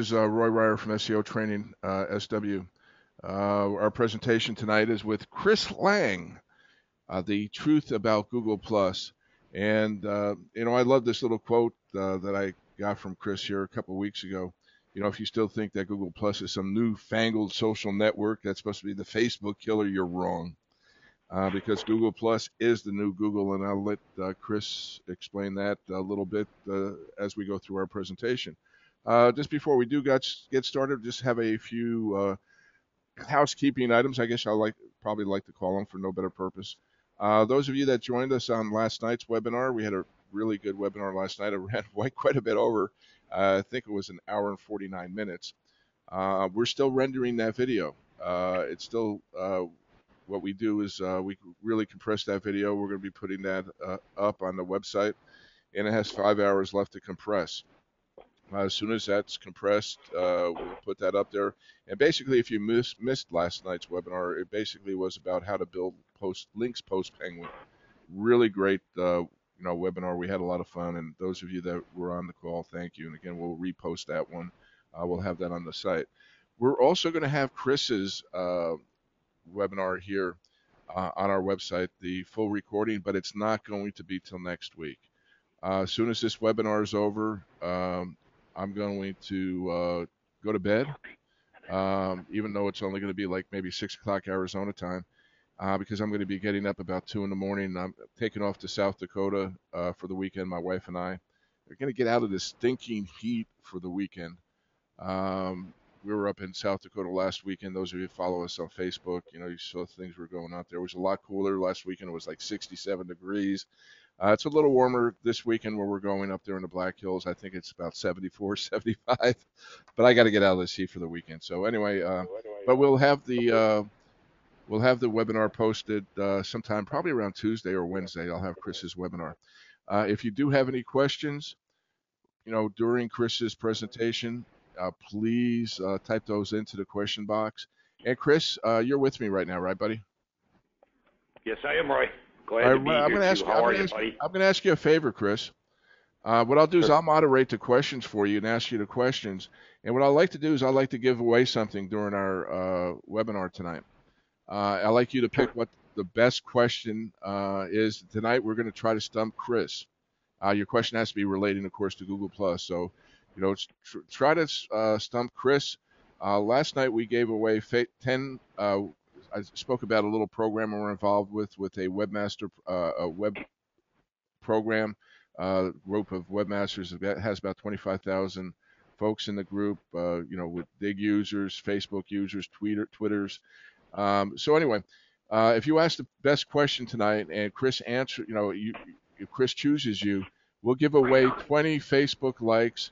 is Roy Ryer from SEO Training, SW. Our presentation tonight is with Chris Lang, The Truth About Google Plus. And, I love this little quote that I got from Chris here a couple of weeks ago. If you still think that Google Plus is some newfangled social network that's supposed to be the Facebook killer, you're wrong. Because Google Plus is the new Google, and I'll let Chris explain that a little bit as we go through our presentation. Just before we do get started, just have a few housekeeping items. I guess probably like to call them for no better purpose. Those of you that joined us on last night's webinar, we had a really good webinar last night. It ran quite a bit over. I think it was an hour and 49 minutes. We're still rendering that video. It's still what we do is we really compress that video. We're going to be putting that up on the website, and it has 5 hours left to compress. As soon as that's compressed, we'll put that up there. And basically, if you missed last night's webinar, it basically was about how to build links post Penguin. Really great, webinar. We had a lot of fun, and those of you that were on the call, thank you. And again, we'll repost that one. We'll have that on the site. We're also going to have Chris's webinar here on our website, the full recording, but it's not going to be till next week. As soon as this webinar is over, I'm going to go to bed, even though it's only going to be like maybe 6 o'clock Arizona time, because I'm going to be getting up about 2 in the morning. I'm taking off to South Dakota for the weekend, my wife and I. We're going to get out of this stinking heat for the weekend. We were up in South Dakota last weekend. Those of you who follow us on Facebook, you saw things were going out there. It was a lot cooler. Last weekend it was like 67 degrees. It's a little warmer this weekend where we're going up there in the Black Hills. I think it's about 74, 75. But I got to get out of this heat for the weekend. So anyway, but we'll have the webinar posted sometime, probably around Tuesday or Wednesday. I'll have Chris's webinar. If you do have any questions, during Chris's presentation, please type those into the question box. And Chris, you're with me right now, right, buddy? Yes, I am, Roy. Glad to be here, too. How are you, buddy? I'm going to ask you a favor, Chris. What I'll do is I'll moderate the questions for you and ask you the questions. And what I like to do is I like to give away something during our webinar tonight. I like you to pick what the best question is. Tonight we're going to try to stump Chris. Your question has to be relating, of course, to Google+. So, try to stump Chris. Last night we gave away 10. I spoke about a little program we're involved with a webmaster, a web program group of webmasters that has about 25,000 folks in the group. With big users, Facebook users, Twitters. So anyway, if you ask the best question tonight and Chris answer, if Chris chooses you, we'll give away 20 Facebook likes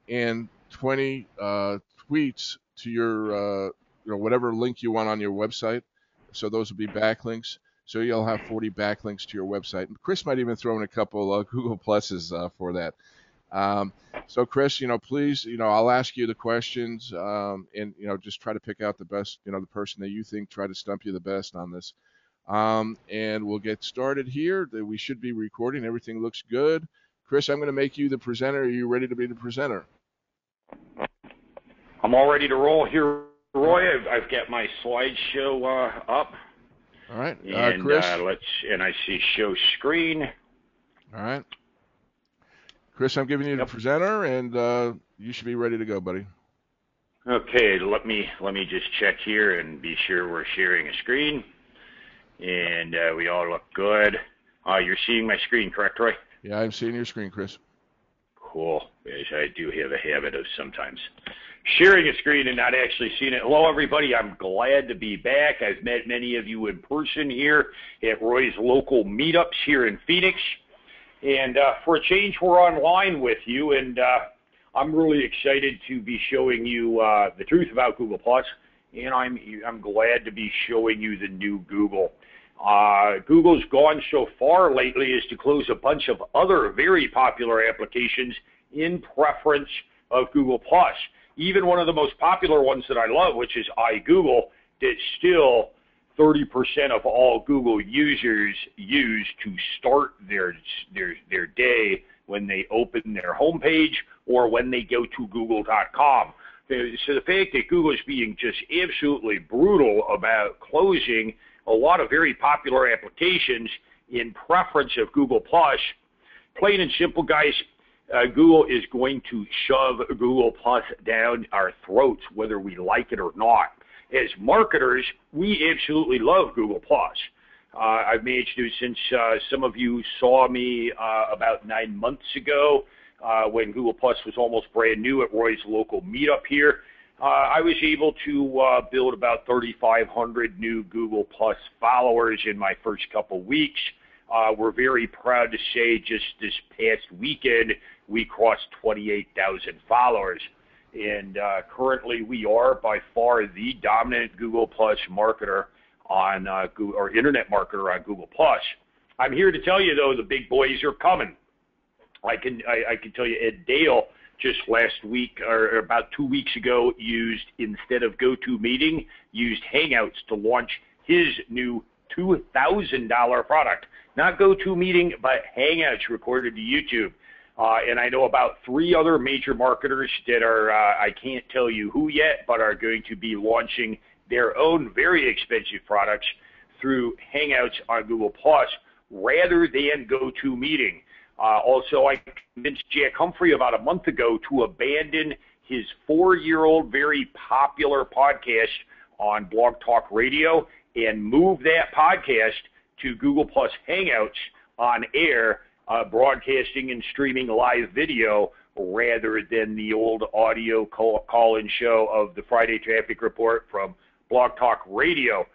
and 20 tweets to your whatever link you want on your website. So those will be backlinks. So you'll have 40 backlinks to your website. And Chris might even throw in a couple Google Pluses for that. So Chris, please, I'll ask you the questions and, just try to pick out the best, the person that you think try to stump you the best on this. And we'll get started here. We should be recording. Everything looks good. Chris, I'm going to make you the presenter. Are you ready to be the presenter? I'm all ready to roll here, Roy. I've got my slideshow up. All right, and Chris. And I see show screen. All right, Chris, I'm giving you the presenter, and you should be ready to go, buddy. Okay, let me just check here and be sure we're sharing a screen, and we all look good. You're seeing my screen, correct, Roy? Yeah, I'm seeing your screen, Chris. Cool. As I do have a habit of sometimes sharing a screen and not actually seeing it. Hello, everybody. I'm glad to be back. I've met many of you in person here at Roy's local meetups here in Phoenix. And for a change, we're online with you. And I'm really excited to be showing you the truth about Google+. And I'm glad to be showing you the new Google. Google's gone so far lately as to close a bunch of other very popular applications in preference of Google+. Even one of the most popular ones that I love, which is iGoogle, that still 30% of all Google users use to start their day when they open their homepage or when they go to google.com. So the fact that Google is being just absolutely brutal about closing a lot of very popular applications in preference of Google Plus, plain and simple, guys, Google is going to shove Google Plus down our throats, whether we like it or not. As marketers, we absolutely love Google Plus. I've managed to, since some of you saw me about 9 months ago when Google Plus was almost brand new at Roy's local meetup here, I was able to build about 3,500 new Google Plus followers in my first couple weeks. We're very proud to say just this past weekend we crossed 28,000 followers. And currently we are by far the dominant Google Plus marketer on Google, or internet marketer on Google Plus. I'm here to tell you, though, the big boys are coming. I can tell you Ed Dale just last week, or about 2 weeks ago, instead of GoToMeeting, used Hangouts to launch his new $2,000 product. Not GoToMeeting, but Hangouts recorded to YouTube. And I know about 3 other major marketers that are, I can't tell you who yet, but are going to be launching their own very expensive products through Hangouts on Google Plus rather than GoToMeeting. Also, I convinced Jack Humphrey about a month ago to abandon his 4-year-old very popular podcast on Blog Talk Radio and move that podcast to Google Plus Hangouts on air, broadcasting and streaming live video rather than the old audio call-in show of the Friday Traffic Report from Blog Talk Radio.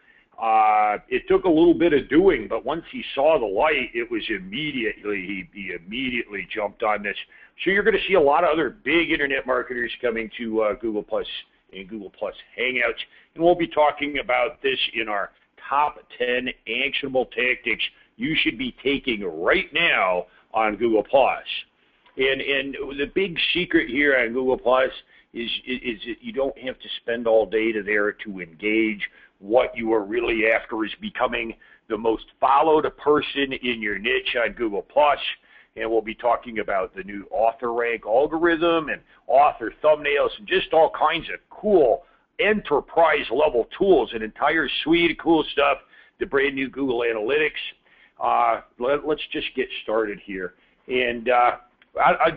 It took a little bit of doing, but once he saw the light, it was immediately, he immediately jumped on this. So you're going to see a lot of other big internet marketers coming to Google Plus and Google Plus Hangouts, and we'll be talking about this in our top 10 actionable tactics you should be taking right now on Google Plus. And the big secret here on Google Plus is that you don't have to spend all day there to engage. What you are really after is becoming the most followed person in your niche on Google Plus. And we'll be talking about the new author rank algorithm and author thumbnails and just all kinds of cool enterprise level tools, an entire suite of cool stuff, the brand new Google Analytics. Let's just get started here. And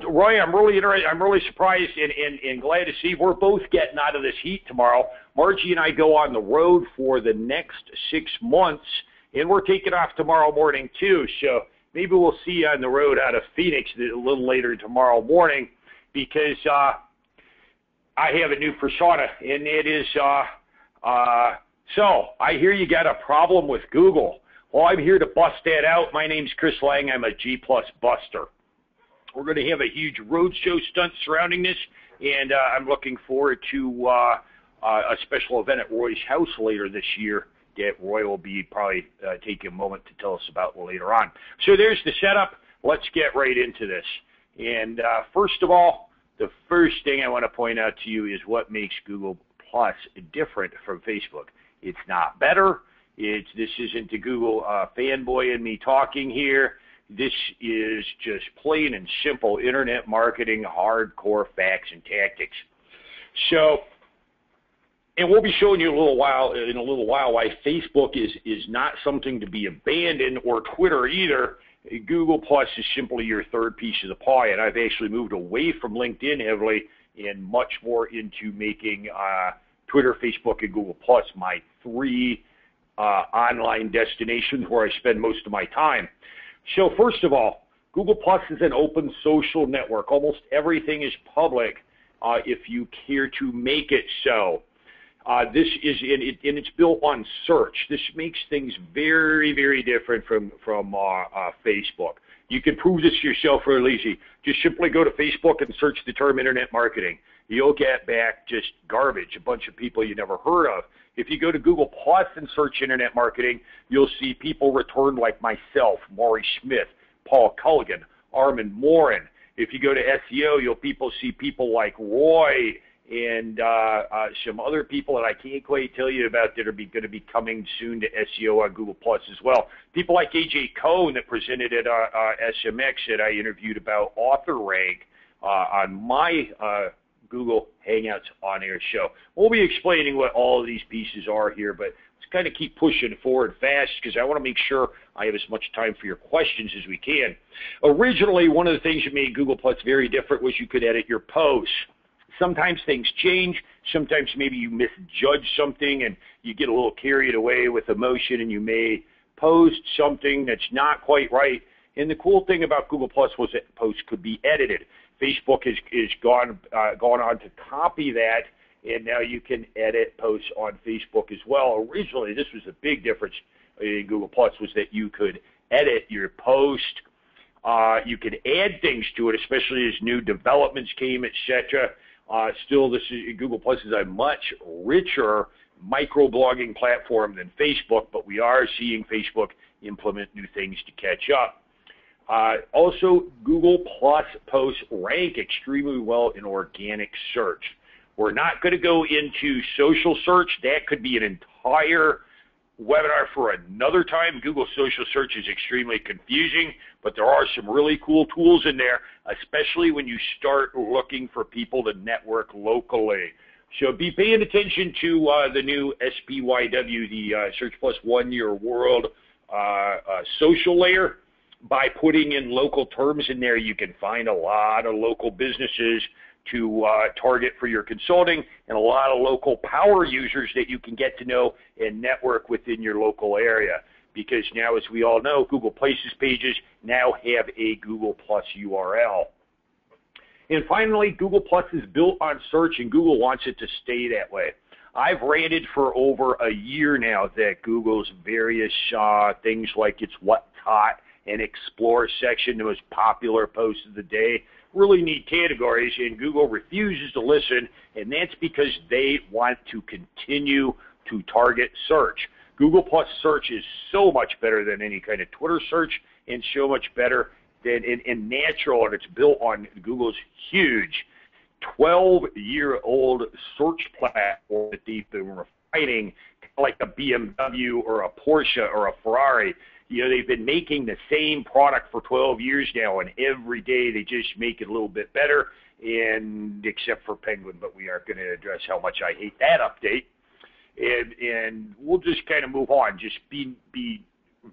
Roy, I'm really surprised and glad to see we're both getting out of this heat tomorrow. Margie and I go on the road for the next 6 months, and we're taking off tomorrow morning too. So maybe we'll see you on the road out of Phoenix a little later tomorrow morning, because I have a new persona, and it is, so I hear you got a problem with Google. Well, I'm here to bust that out. My name's Chris Lang. I'm a G+ buster. We're going to have a huge roadshow stunt surrounding this, and I'm looking forward to a special event at Roy's house later this year that Roy will be probably taking a moment to tell us about later on. So there's the setup. Let's get right into this. And first of all, the first thing I want to point out to you is what makes Google Plus different from Facebook. It's not better. This isn't the Google fanboy and me talking here. This is just plain and simple internet marketing, hardcore facts and tactics. So, and we'll be showing you in a little while why Facebook is not something to be abandoned, or Twitter either. Google Plus is simply your third piece of the pie, and I've actually moved away from LinkedIn heavily and much more into making Twitter, Facebook, and Google Plus my 3 online destinations where I spend most of my time. So first of all, Google Plus is an open social network. Almost everything is public if you care to make it so. This is, and it's built on search. This makes things very, very different from Facebook. You can prove this yourself really easy. Just simply go to Facebook and search the term internet marketing. You'll get back just garbage, a bunch of people you never heard of. If you go to Google Plus and search internet marketing, you'll see people returned like myself, Maury Smith, Paul Culligan, Armin Morin. If you go to SEO, you'll see people like Roy and some other people that I can't quite tell you about that are going to be coming soon to SEO on Google Plus as well. People like AJ Cohn that presented at SMX that I interviewed about author rank on my Google Hangouts on-air show. We'll be explaining what all of these pieces are here, but let's kind of keep pushing forward fast because I want to make sure I have as much time for your questions as we can. Originally, one of the things that made Google Plus very different was you could edit your posts. Sometimes things change. Sometimes maybe you misjudge something and you get a little carried away with emotion and you may post something that's not quite right. And the cool thing about Google Plus was that posts could be edited. Facebook has gone on to copy that, and now you can edit posts on Facebook as well. Originally, this was a big difference in Google Plus, was that you could edit your post. You could add things to it, especially as new developments came, etc. Still, Google Plus is a much richer microblogging platform than Facebook, but we are seeing Facebook implement new things to catch up. Also, Google Plus posts rank extremely well in organic search. We're not going to go into social search. That could be an entire webinar for another time. Google social search is extremely confusing, but there are some really cool tools in there, especially when you start looking for people to network locally. So be paying attention to the new SPYW, the Search Plus 1 Year World social layer. By putting in local terms in there, you can find a lot of local businesses to target for your consulting and a lot of local power users that you can get to know and network within your local area. Because now, as we all know, Google Places pages now have a Google Plus URL. And finally, Google Plus is built on search, and Google wants it to stay that way. I've ranted for over a year now that Google's various things like its What's Hot and Explore section, the most popular posts of the day, really need categories, and Google refuses to listen, and that's because they want to continue to target search. Google Plus search is so much better than any kind of Twitter search and so much better than in natural, and it's built on Google's huge 12-year-old search platform that they've been refining, like a BMW or a Porsche or a Ferrari. You know, they've been making the same product for 12 years now, and every day they just make it a little bit better, and except for Penguin, but we aren't going to address how much I hate that update. And we'll just kind of move on. Just be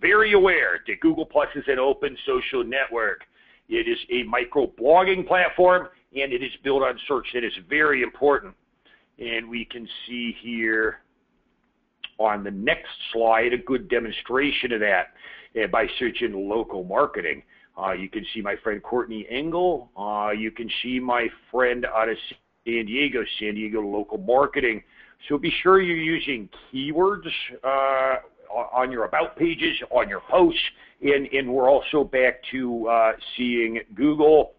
very aware that Google Plus is an open social network. It is a micro-blogging platform, and it is built on search. That is very important. And we can see here on the next slide a good demonstration of that by searching local marketing. You can see my friend Courtney Engel. You can see my friend out of San Diego local marketing. So be sure you're using keywords on your about pages, on your posts, and we're also back to seeing Google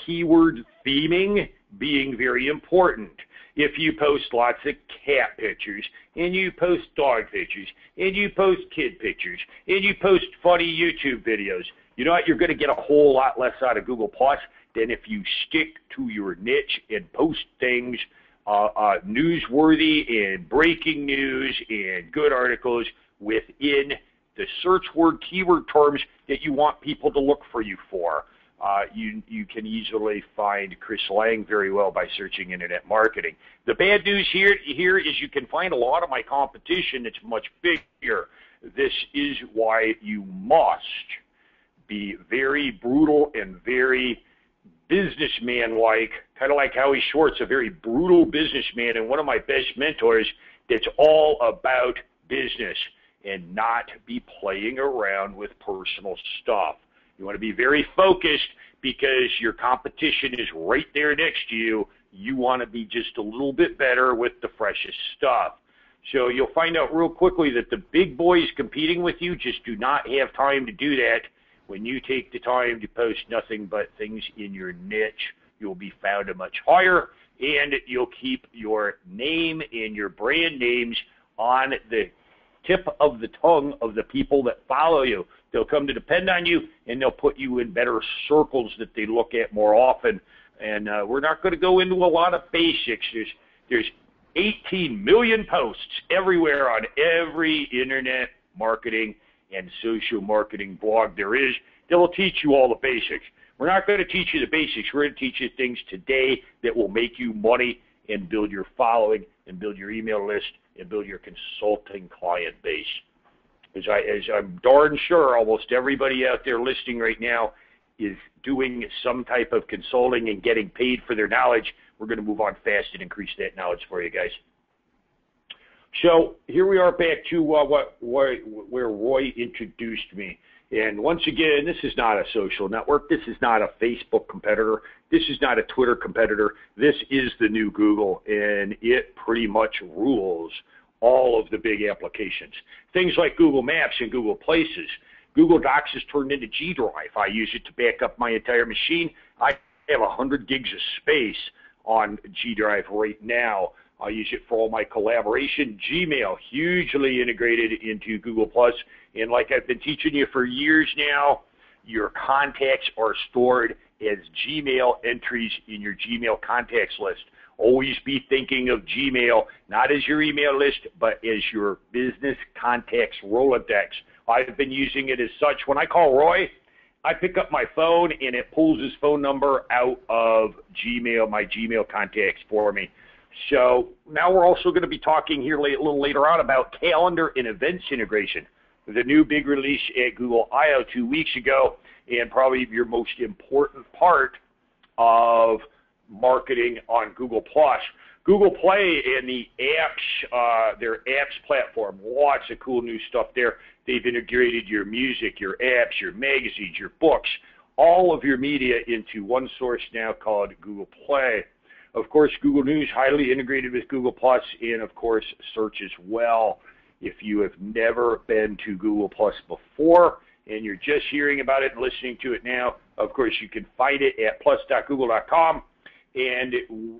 keyword theming being very important. If you post lots of cat pictures, and you post dog pictures, and you post kid pictures, and you post funny YouTube videos, you know what? You're going to get a whole lot less out of Google Plus than if you stick to your niche and post things newsworthy and breaking news and good articles within the search word keyword terms that you want people to look for you for. You can easily find Chris Lang very well by searching internet marketing. The bad news here is you can find a lot of my competition that's much bigger. This is why you must be very brutal and very businessman-like, kind of like Howie Schwartz, a very brutal businessman and one of my best mentors that's all about business and not be playing around with personal stuff. You want to be very focused because your competition is right there next to you. You want to be just a little bit better with the freshest stuff. So you'll find out real quickly that the big boys competing with you just do not have time to do that. When you take the time to post nothing but things in your niche, you'll be found a much higher, and you'll keep your name and your brand names on the tip of the tongue of the people that follow you. They'll come to depend on you, and they'll put you in better circles that they look at more often. And we're not going to go into a lot of basics. There's 18 million posts everywhere on every internet marketing and social marketing blog there is that will teach you all the basics. We're not going to teach you the basics. We're going to teach you things today that will make you money and build your following and build your email list and build your consulting client base. As I'm darn sure almost everybody out there listening right now is doing some type of consulting and getting paid for their knowledge, we're going to move on fast and increase that knowledge for you guys. So here we are back to where Roy introduced me. And once again, this is not a social network. This is not a Facebook competitor. This is not a Twitter competitor. This is the new Google, and it pretty much rules all of the big applications. Things like Google Maps and Google Places. Google Docs is turned into G Drive. I use it to back up my entire machine. I have 100 gigs of space on G Drive right now. I use it for all my collaboration. Gmail, hugely integrated into Google+. And like I've been teaching you for years now, your contacts are stored as Gmail entries in your Gmail contacts list. Always be thinking of Gmail, not as your email list, but as your business contacts Rolodex. I've been using it as such. When I call Roy, I pick up my phone and it pulls his phone number out of Gmail, my Gmail contacts for me. So now we're also going to be talking here a little later on about calendar and events integration. The new big release at Google I/O 2 weeks ago, and probably your most important part of marketing on Google+. Google Play and the apps, their apps platform, lots of cool new stuff there. They've integrated your music, your apps, your magazines, your books, all of your media into one source now called Google Play. Of course, Google News, highly integrated with Google+, and of course, search as well. If you have never been to Google+ before, and you're just hearing about it and listening to it now, of course, you can find it at plus.google.com, and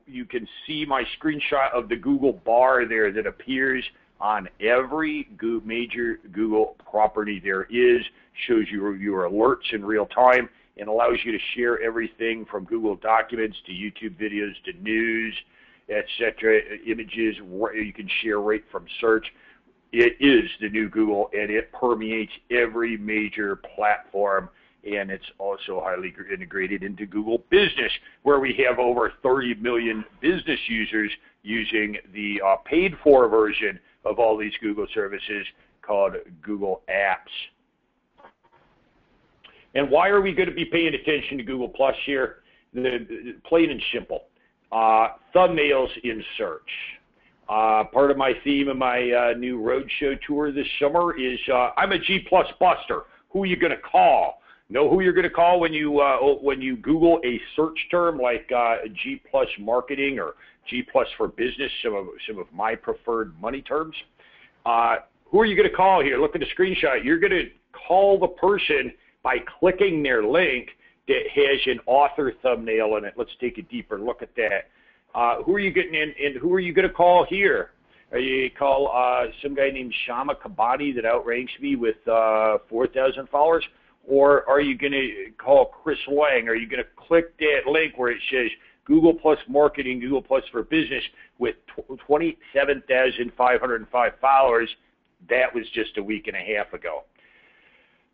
you can see my screenshot of the Google bar there that appears on every major Google property there is, shows you your alerts in real time, and allows you to share everything from Google Documents to YouTube videos to news, etc., images. You can share right from search. It is the new Google, and it permeates every major platform, and it's also highly integrated into Google Business, where we have over 30 million business users using the paid-for version of all these Google services called Google Apps. And why are we going to be paying attention to Google Plus here? Plain and simple. Thumbnails in search. Part of my theme of my new roadshow tour this summer is I'm a G Plus buster. Who are you going to call? Know who you're going to call when you Google a search term like G Plus marketing or G Plus for business, some of my preferred money terms. Who are you going to call here? Look at the screenshot. You're going to call the person by clicking their link that has an author thumbnail in it. Let's take a deeper look at that. Who are you getting in, and who are you going to call here? Are you call some guy named Shama Kabadi that outranks me with 4,000 followers? Or are you going to call Chris Lang? Are you going to click that link where it says Google Plus Marketing, Google Plus for Business with 27,505 followers? That was just a week and a half ago.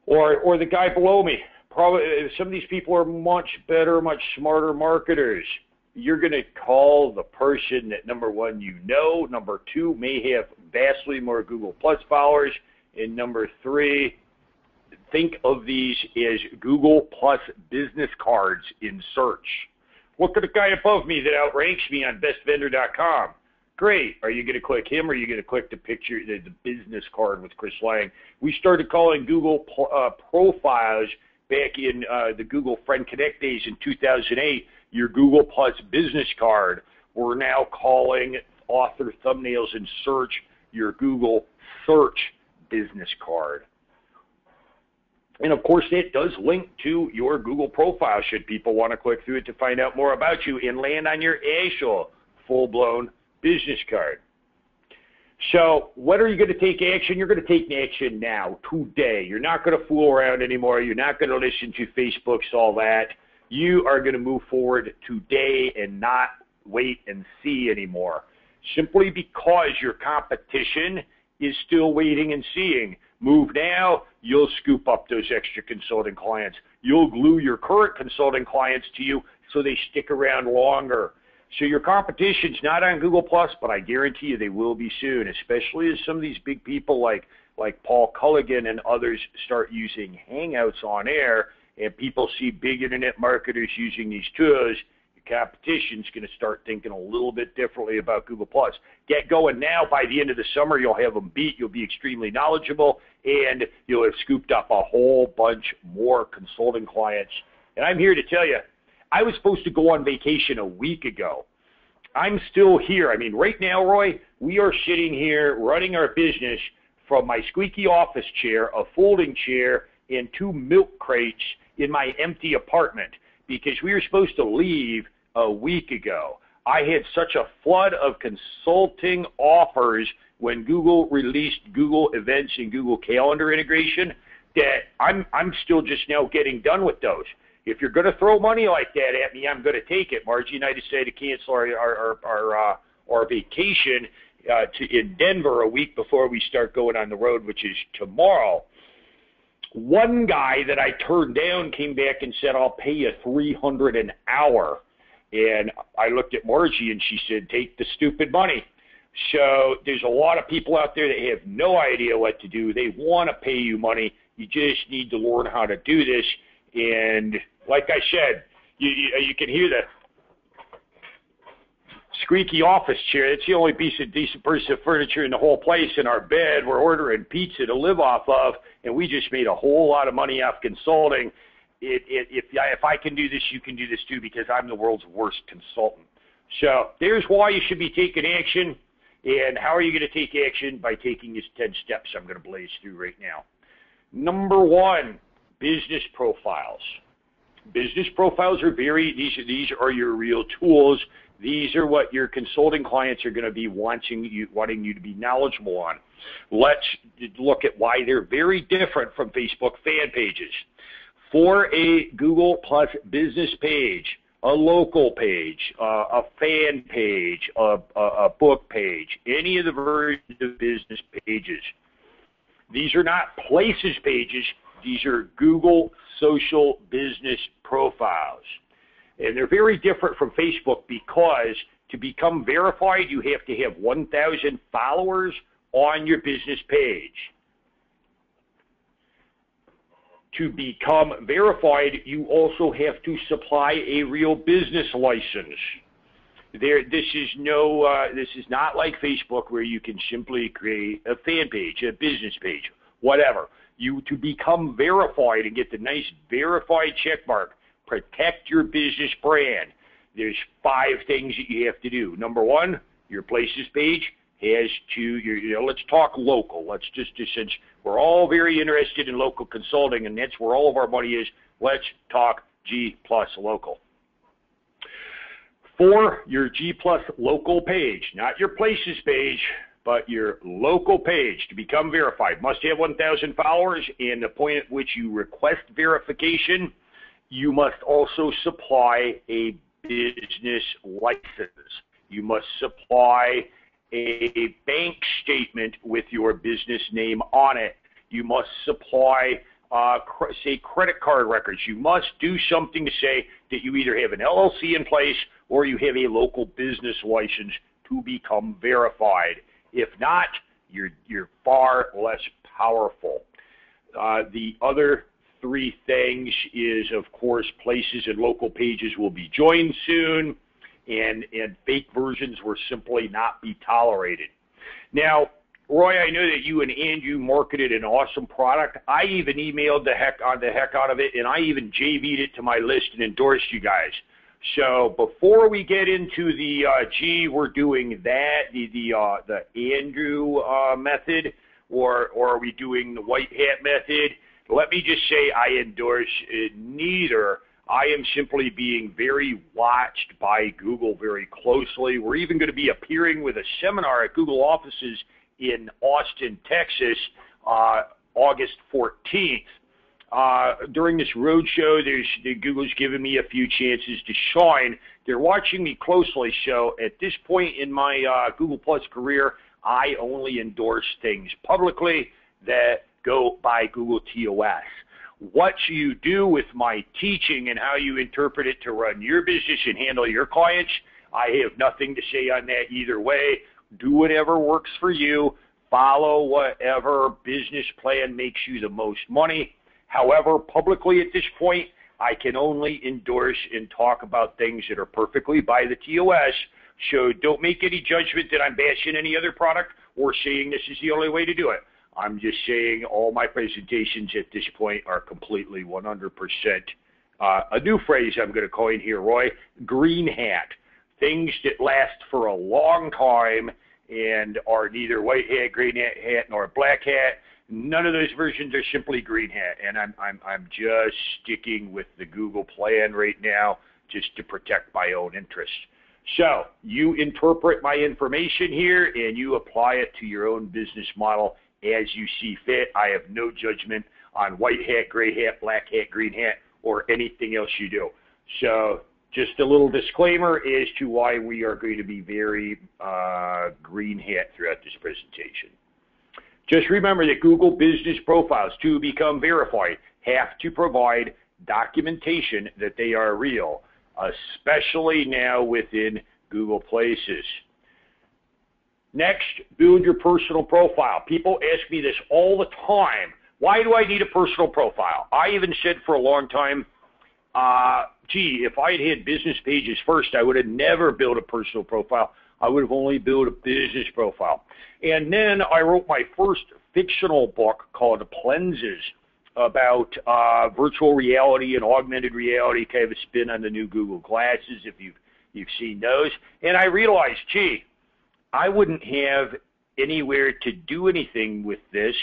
Or the guy below me. Probably some of these people are much better, much smarter marketers. You're going to call the person that, number one, you know, number two, may have vastly more Google Plus followers, and number three, think of these as Google Plus business cards in search. Look at the guy above me that outranks me on bestvendor.com. Great. Are you going to click him, or are you going to click the picture, the business card with Chris Lang? We started calling Google profiles back in the Google Friend Connect days in 2008, your Google Plus business card. We're now calling author thumbnails in search your Google search business card. And of course, it does link to your Google profile should people want to click through it to find out more about you and land on your actual full-blown business card. So when are you going to take action? You're going to take action now, today. You're not going to fool around anymore. You're not going to listen to Facebook's, all that. You are going to move forward today and not wait and see anymore. Simply because your competition is still waiting and seeing. Move now, you'll scoop up those extra consulting clients. You'll glue your current consulting clients to you so they stick around longer. So your competition's not on Google+, but I guarantee you they will be soon, especially as some of these big people like Paul Culligan and others start using Hangouts on air, and people see big internet marketers using these tools. Your competition's going to start thinking a little bit differently about Google+. Get going now. By the end of the summer, you'll have them beat. You'll be extremely knowledgeable, and you'll have scooped up a whole bunch more consulting clients. And I'm here to tell you, I was supposed to go on vacation a week ago. I'm still here. I mean, right now, Roy, we are sitting here running our business from my squeaky office chair, a folding chair, and 2 milk crates in my empty apartment because we were supposed to leave a week ago. I had such a flood of consulting offers when Google released Google Events and Google Calendar integration that I'm still just now getting done with those. If you're going to throw money like that at me, I'm going to take it. Margie and I decided to cancel our vacation in Denver a week before we start going on the road, which is tomorrow. One guy that I turned down came back and said, I'll pay you $300 an hour. And I looked at Margie and she said, take the stupid money. So there's a lot of people out there that have no idea what to do. They want to pay you money. You just need to learn how to do this. And like I said, you can hear the squeaky office chair. It's the only decent piece of furniture in the whole place. In our bed, we're ordering pizza to live off of, and we just made a whole lot of money off consulting. If I can do this, you can do this too, because I'm the world's worst consultant. So there's why you should be taking action. And how are you going to take action? By taking these 10 steps I'm going to blaze through right now. Number 1, business profiles. Business profiles are these are your real tools. These are what your consulting clients are going to be wanting you to be knowledgeable on. Let's look at why they're very different from Facebook fan pages. For a Google Plus business page, a local page, a fan page, a book page, any of the versions of business pages, these are not places pages. These are Google social business profiles. And they're very different from Facebook because to become verified, you have to have 1,000 followers on your business page. To become verified, you also have to supply a real business license. This is not like Facebook where you can simply create a fan page, a business page, whatever. To become verified and get the nice verified check mark, protect your business brand. There's 5 things that you have to do. Number 1, your places page has to, let's talk local. Let's just, since we're all very interested in local consulting and that's where all of our money is, let's talk G plus local. For your G plus local page, not your places page, but your local page to become verified, must have 1,000 followers, and the point at which you request verification, you must also supply a business license. You must supply a bank statement with your business name on it. You must supply, say, credit card records. You must do something to say that you either have an LLC in place or you have a local business license to become verified. If not, you're far less powerful. The other 3 things is, of course, places and local pages will be joined soon, and fake versions will simply not be tolerated. Now, Roy, I know that you and Andrew marketed an awesome product. I even emailed the heck out of it, and I even JV'd it to my list and endorsed you guys. So before we get into the we're doing that, the Andrew method, or are we doing the white hat method? Let me just say I endorse neither. I am simply being very watched by Google very closely. We're even going to be appearing with a seminar at Google offices in Austin, Texas, August 14th. During this roadshow, Google's given me a few chances to shine. They're watching me closely, so at this point in my Google Plus career, I only endorse things publicly that go by Google TOS. What you do with my teaching and how you interpret it to run your business and handle your clients, I have nothing to say on that either way. Do whatever works for you. Follow whatever business plan makes you the most money. However, publicly at this point, I can only endorse and talk about things that are perfectly by the TOS. So don't make any judgment that I'm bashing any other product or saying this is the only way to do it. I'm just saying all my presentations at this point are completely 100%. A new phrase I'm going to coin here, Roy, green hat. Things that last for a long time and are neither white hat, green hat, nor black hat. None of those versions are simply green hat, and I'm just sticking with the Google plan right now just to protect my own interests. So you interpret my information here and you apply it to your own business model as you see fit. I have no judgment on white hat, gray hat, black hat, green hat, or anything else you do. So just a little disclaimer as to why we are going to be very green hat throughout this presentation. Just remember that Google business profiles, to become verified, have to provide documentation that they are real, especially now within Google Places. Next, build your personal profile. People ask me this all the time. Why do I need a personal profile? I even said for a long time, gee, if I had business pages first, I would have never built a personal profile. I would have only built a business profile. And then I wrote my first fictional book called Lenses about virtual reality and augmented reality, kind of a spin on the new Google glasses, if you've seen those. And I realized, gee, I wouldn't have anywhere to do anything with this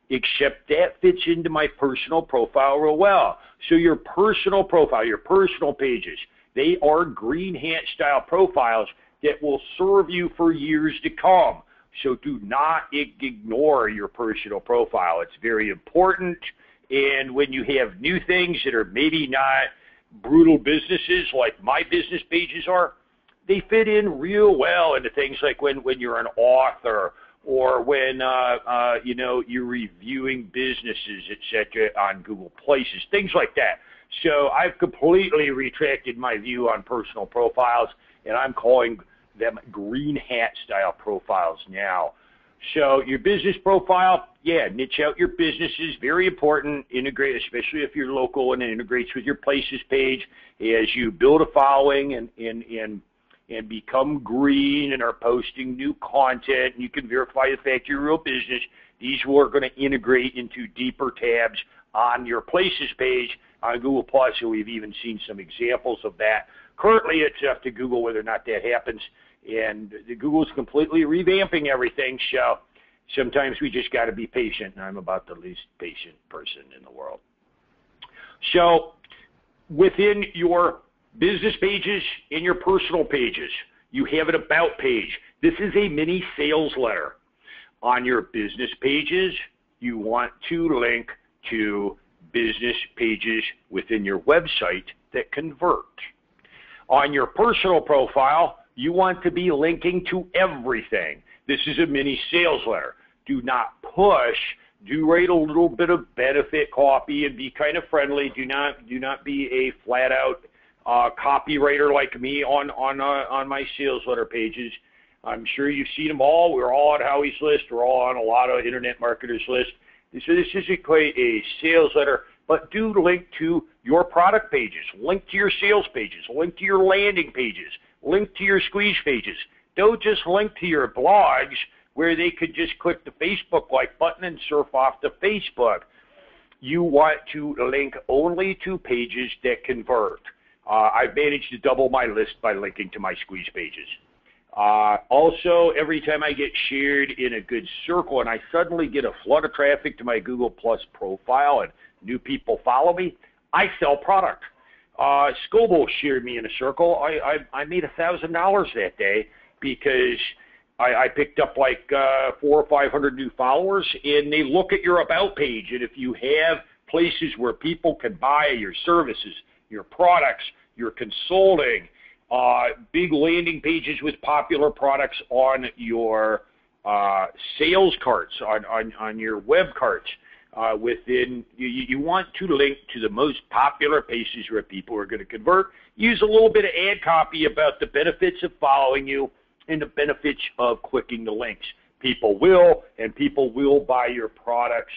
except that fits into my personal profile real well. So your personal profile, your personal pages, they are green hat style profiles that will serve you for years to come. So do not ignore your personal profile. It's very important. And when you have new things that are maybe not brutal businesses like my business pages are, they fit in real well into things like when you're an author or when you know, you're reviewing businesses, etc., on Google Places, things like that. So I've completely retracted my view on personal profiles, and I'm calling them green hat style profiles now. So your business profile, yeah, niche out your businesses, very important. Integrate, especially if you're local, and it integrates with your Places page as you build a following and become green and are posting new content, and you can verify the fact you're a real business. These are going to integrate into deeper tabs on your Places page on Google+, so we've even seen some examples of that. Currently, it's up to Google whether or not that happens, and Google's completely revamping everything, so sometimes we just got to be patient, and I'm about the least patient person in the world. So within your business pages and your personal pages, you have an About page. This is a mini sales letter. On your business pages, you want to link to business pages within your website that convert. On your personal profile, you want to be linking to everything. This is a mini sales letter. Do not push. Do write a little bit of benefit copy and be kind of friendly. Do not be a flat out copywriter like me on my sales letter pages. I'm sure you've seen them all. We're all on Howie's list. We're all on a lot of internet marketers' list. So this isn't quite a sales letter, but do link to your product pages, link to your sales pages, link to your landing pages, link to your squeeze pages. Don't just link to your blogs where they could just click the Facebook like button and surf off to Facebook. You want to link only to pages that convert. I've managed to double my list by linking to my squeeze pages. Also, every time I get shared in a good circle and I suddenly get a flood of traffic to my Google Plus profile and new people follow me, I sell product. Scobo shared me in a circle. I made $1,000 that day because I picked up like 400 or 500 new followers, and they look at your About page, and if you have places where people can buy your services, your products, your consulting, big landing pages with popular products on your sales carts on your web carts. You want to link to the most popular pages where people are going to convert. Use a little bit of ad copy about the benefits of following you and the benefits of clicking the links. People will buy your products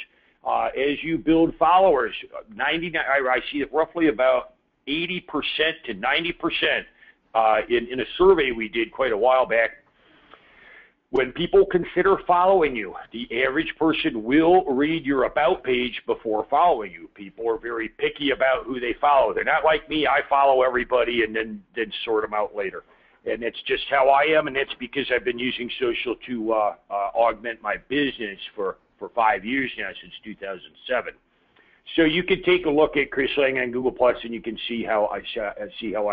as you build followers. I see it roughly about 80% to 90% in a survey we did quite a while back. When people consider following you, the average person will read your about page before following you. People are very picky about who they follow. They're not like me. I follow everybody and then sort them out later. And it's just how I am, and that's because I've been using social to augment my business for 5 years now, since 2007. So you can take a look at Chris Lang on Google+, and you can see how I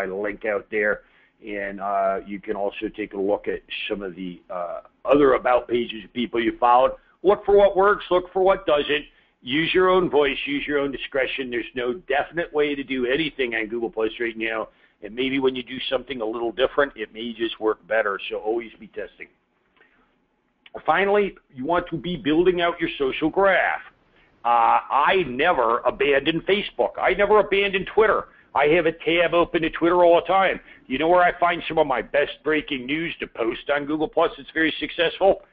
link out there. And you can also take a look at some of the other about pages of people you followed. Look for what works, look for what doesn't. Use your own voice, use your own discretion. There's no definite way to do anything on Google+ right now. And maybe when you do something a little different, it may just work better. So always be testing. Finally, you want to be building out your social graph. I never abandoned Facebook. I never abandoned Twitter. I have a tab open to Twitter all the time. You know where I find some of my best breaking news to post on Google+? It's very successful.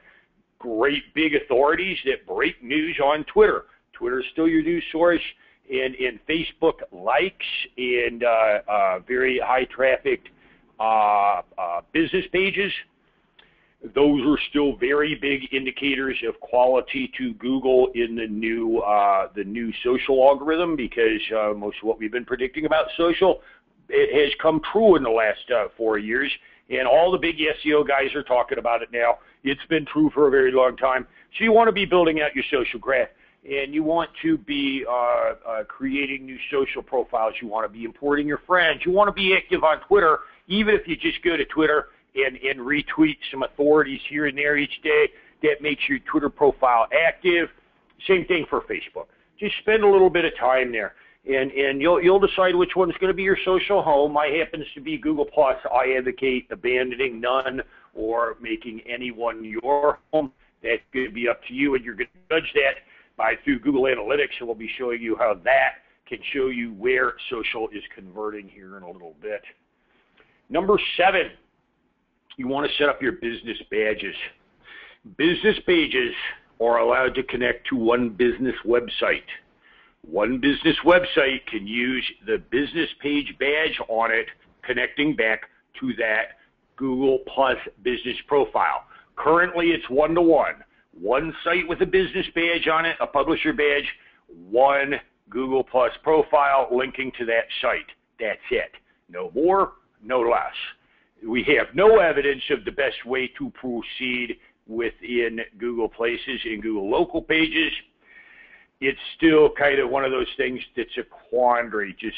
Great big authorities that break news on Twitter. Twitter is still your news source, and Facebook likes and very high trafficked business pages. Those are still very big indicators of quality to Google in the new social algorithm, because most of what we've been predicting about social, it has come true in the last 4 years, and all the big SEO guys are talking about it now. It's been true for a very long time. So you want to be building out your social graph, and you want to be creating new social profiles. You want to be importing your friends. You want to be active on Twitter, even if you just go to Twitter and retweet some authorities here and there each day. That makes your Twitter profile active. Same thing for Facebook. Just spend a little bit of time there, and you'll decide which one's going to be your social home. Mine happens to be Google+. I advocate abandoning none or making any one your home. That's going to be up to you, and you're going to judge that through Google Analytics, and we'll be showing you how that can show you where social is converting here in a little bit. Number 7. You want to set up your business badges. Business pages are allowed to connect to one business website. One business website can use the business page badge on it, connecting back to that Google+ business profile. Currently, it's 1-to-1. One site with a business badge on it, a publisher badge, one Google+ profile linking to that site. That's it. No more, no less. We have no evidence of the best way to proceed within Google Places and Google Local Pages. It's still kind of one of those things that's a quandary. Just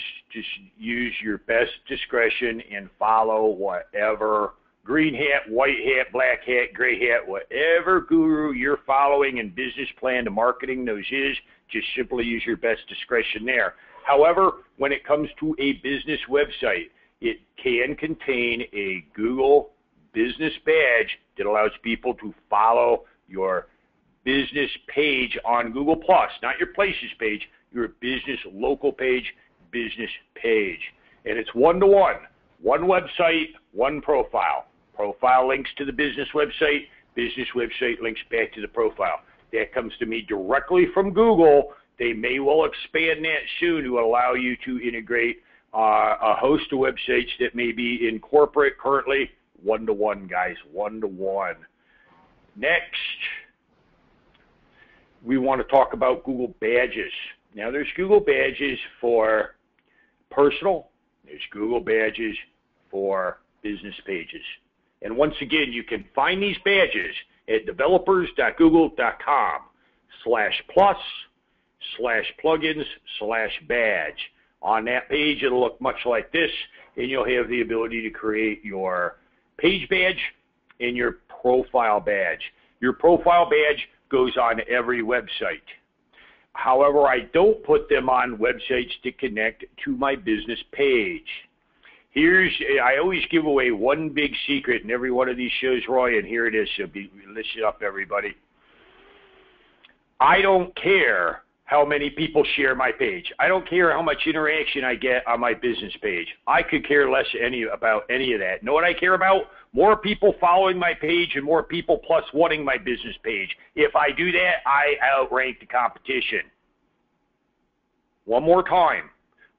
use your best discretion and follow whatever green hat, white hat, black hat, gray hat, whatever guru you're following and business plan to marketing those is. Just simply use your best discretion there. However, when it comes to a business website, it can contain a Google business badge that allows people to follow your business page on Google+, not your Places page, your business local page, business page. And it's 1-to-1. One website, one profile. Profile links to the business website links back to the profile. That comes to me directly from Google. They may well expand that soon to allow you to integrate a host of websites that may be in corporate. Currently, 1-to-1, guys, 1-to-1. Next, we want to talk about Google Badges. Now, there's Google Badges for personal. There's Google Badges for business pages. And once again, you can find these badges at developers.google.com/plus/plugins/badge. On that page, it'll look much like this, and you'll have the ability to create your page badge and your profile badge. Your profile badge goes on every website. However, I don't put them on websites to connect to my business page. I always give away one big secret in every one of these shows, Roy, and here it is. So listen up, everybody. I don't care how many people share my page. I don't care how much interaction I get on my business page. I could care less about any of that. Know what I care about? More people following my page and more people plus wanting my business page. If I do that, I outrank the competition. One more time.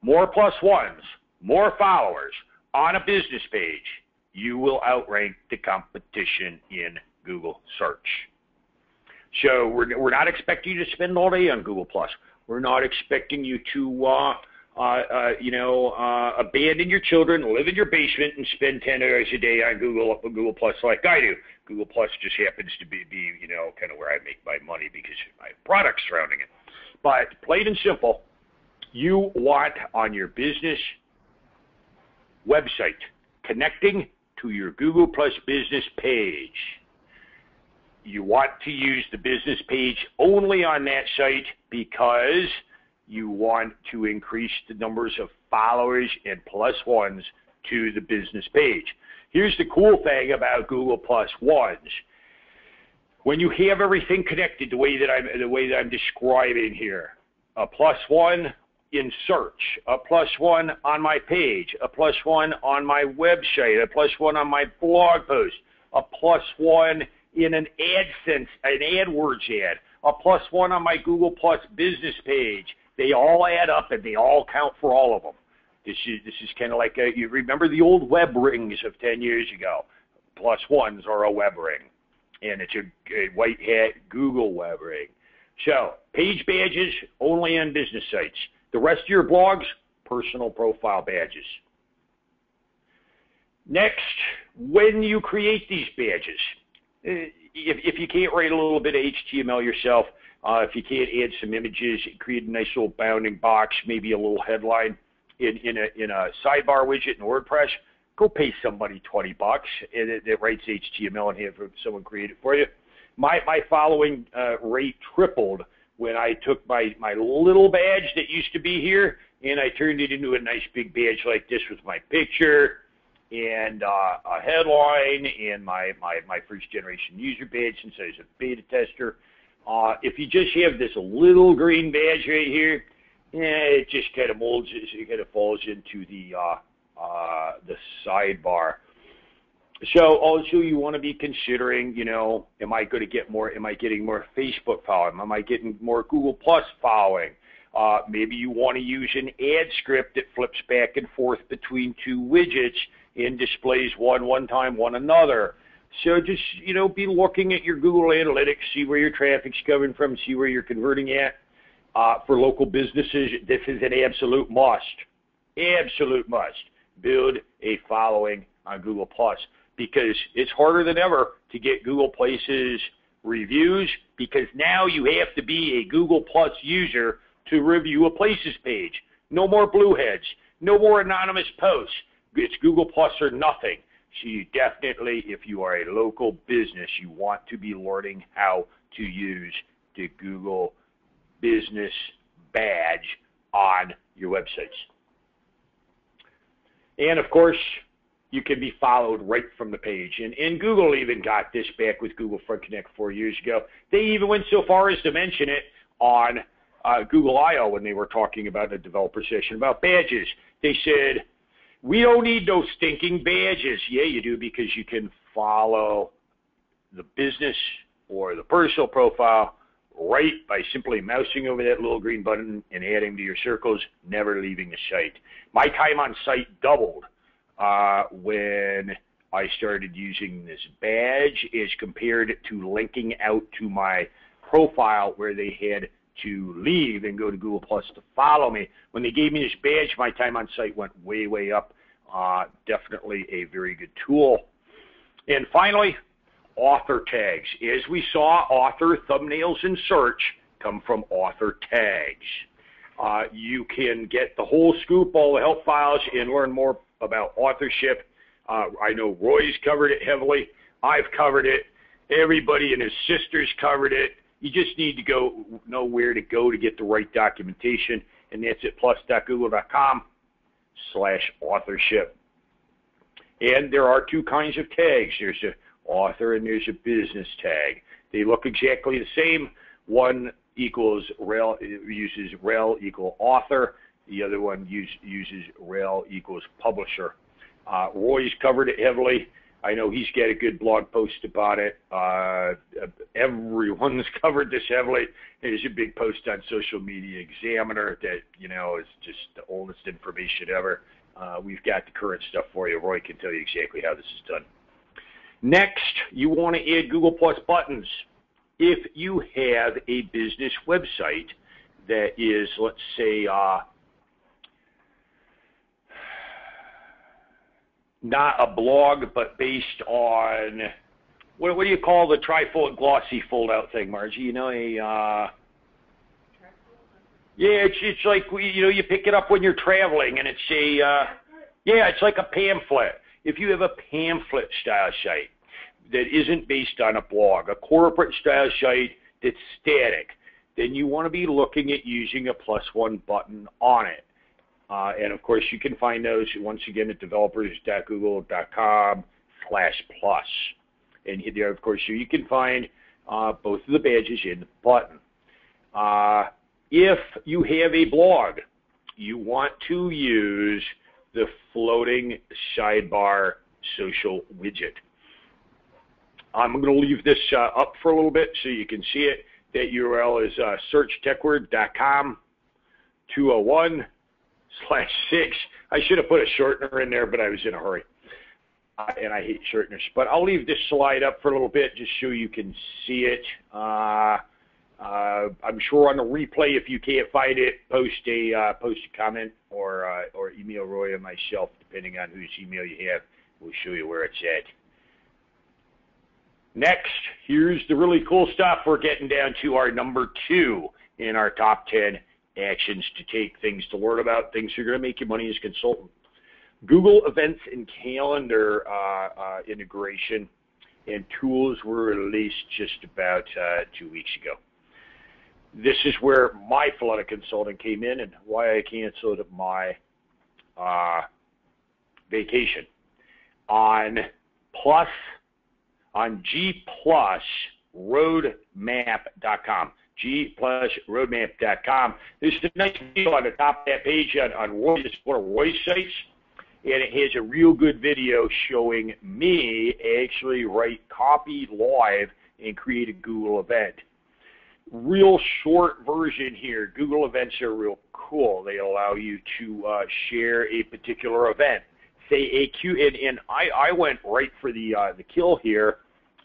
More plus ones, more followers on a business page. You will outrank the competition in Google search. So we're not expecting you to spend all day on Google Plus. We're not expecting you to, abandon your children, live in your basement, and spend 10 hours a day on Google Plus like I do. Google Plus just happens to be kind of where I make my money because I have products surrounding it. But plain and simple, you want on your business website connecting to your Google Plus business page. You want to use the business page only on that site because you want to increase the numbers of followers and plus ones to the business page. Here's the cool thing about Google Plus ones. When you have everything connected the way that I'm describing here, a plus one in search, a plus one on my page, a plus one on my website, a plus one on my blog post, a plus one in an AdWords ad, a plus one on my Google Plus business page. They all add up and they all count for all of them. This is kind of like you remember the old web rings of 10 years ago. Plus ones are a web ring, and it's a white hat Google web ring. So page badges only on business sites. The rest of your blogs, personal profile badges. Next, when you create these badges, if you can't write a little bit of HTML yourself, if you can't add some images, create a nice little bounding box, maybe a little headline in a sidebar widget in WordPress, go pay somebody $20 and it writes HTML and have someone create it for you. My following rate tripled when I took my little badge that used to be here and I turned it into a nice big badge like this with my picture and a headline and my first generation user badge since I was a beta tester. If you just have this little green badge right here, it just kind of molds, it kind of falls into the sidebar. So also you want to be considering, am I going to get more, am I getting more Facebook following? Am I getting more Google Plus following? Maybe you want to use an ad script that flips back and forth between two widgets and displays one time, one another. So just, be looking at your Google Analytics, see where your traffic's coming from, see where you're converting at. For local businesses, this is an absolute must. Absolute must. Build a following on Google Plus because it's harder than ever to get Google Places reviews because now you have to be a Google Plus user to review a Places page. No more blue heads. No more anonymous posts. It's Google Plus or nothing. So you definitely, if you are a local business, you want to be learning how to use the Google Business badge on your websites. And of course, you can be followed right from the page. And Google even got this back with Google Front Connect 4 years ago. They even went so far as to mention it on Google I/O when they were talking about a developer session about badges. They said, we don't need those stinking badges. Yeah, you do, because you can follow the business or the personal profile right by simply mousing over that little green button and adding to your circles, never leaving the site. My time on site doubled when I started using this badge as compared to linking out to my profile where they had to leave and go to Google Plus to follow me. When they gave me this badge, my time on site went way up. Definitely a very good tool. And finally, author tags. As we saw, author thumbnails in search come from author tags. You can get the whole scoop, all the help files, and learn more about authorship. I know Roy's covered it heavily. I've covered it. Everybody and his sister's covered it. You just need to know where to go to get the right documentation, and that's at plus.google.com/authorship. And there are two kinds of tags. There's an author and there's a business tag. They look exactly the same. One uses rel equal author. The other one uses rel equals publisher. Roy's covered it heavily. I know he's got a good blog post about it. Everyone's covered this heavily. There's a big post on Social Media Examiner that, is just the oldest information ever. We've got the current stuff for you. Roy can tell you exactly how this is done. Next, you want to add Google Plus buttons. If you have a business website that is, let's say, not a blog, but based on, what do you call the trifold glossy fold-out thing, Margie? Yeah, it's like, you pick it up when you're traveling, and it's it's like a pamphlet. If you have a pamphlet style site that isn't based on a blog, a corporate style site that's static, then you want to be looking at using a +1 button on it. And of course, you can find those once again at developers.google.com/plus. And there, of course, you can find both of the badges in the button. If you have a blog, you want to use the floating sidebar social widget. I'm going to leave this up for a little bit so you can see it. That URL is searchtechword.com/201/6. I should have put a shortener in there, but I was in a hurry. And I hate shorteners. But I'll leave this slide up for a little bit just so you can see it. I'm sure on the replay, if you can't find it, post a comment or email Roy or myself, depending on whose email you have. We'll show you where it's at. Next, here's the really cool stuff. We're getting down to our number 2 in our top 10 actions to take, things to learn about, things that are going to make you money as a consultant. Google Events and Calendar integration and tools were released just about 2 weeks ago. This is where my flood of consulting came in and why I canceled my vacation. On gplusroadmap.com. gplusroadmap.com. There's a nice video on the top of that page on Roy. This is one of Roy's sites, and it has a real good video showing me actually write copy live and create a Google event. Real short version here. Google events are real cool. They allow you to share a particular event. Say and I went right for the kill here.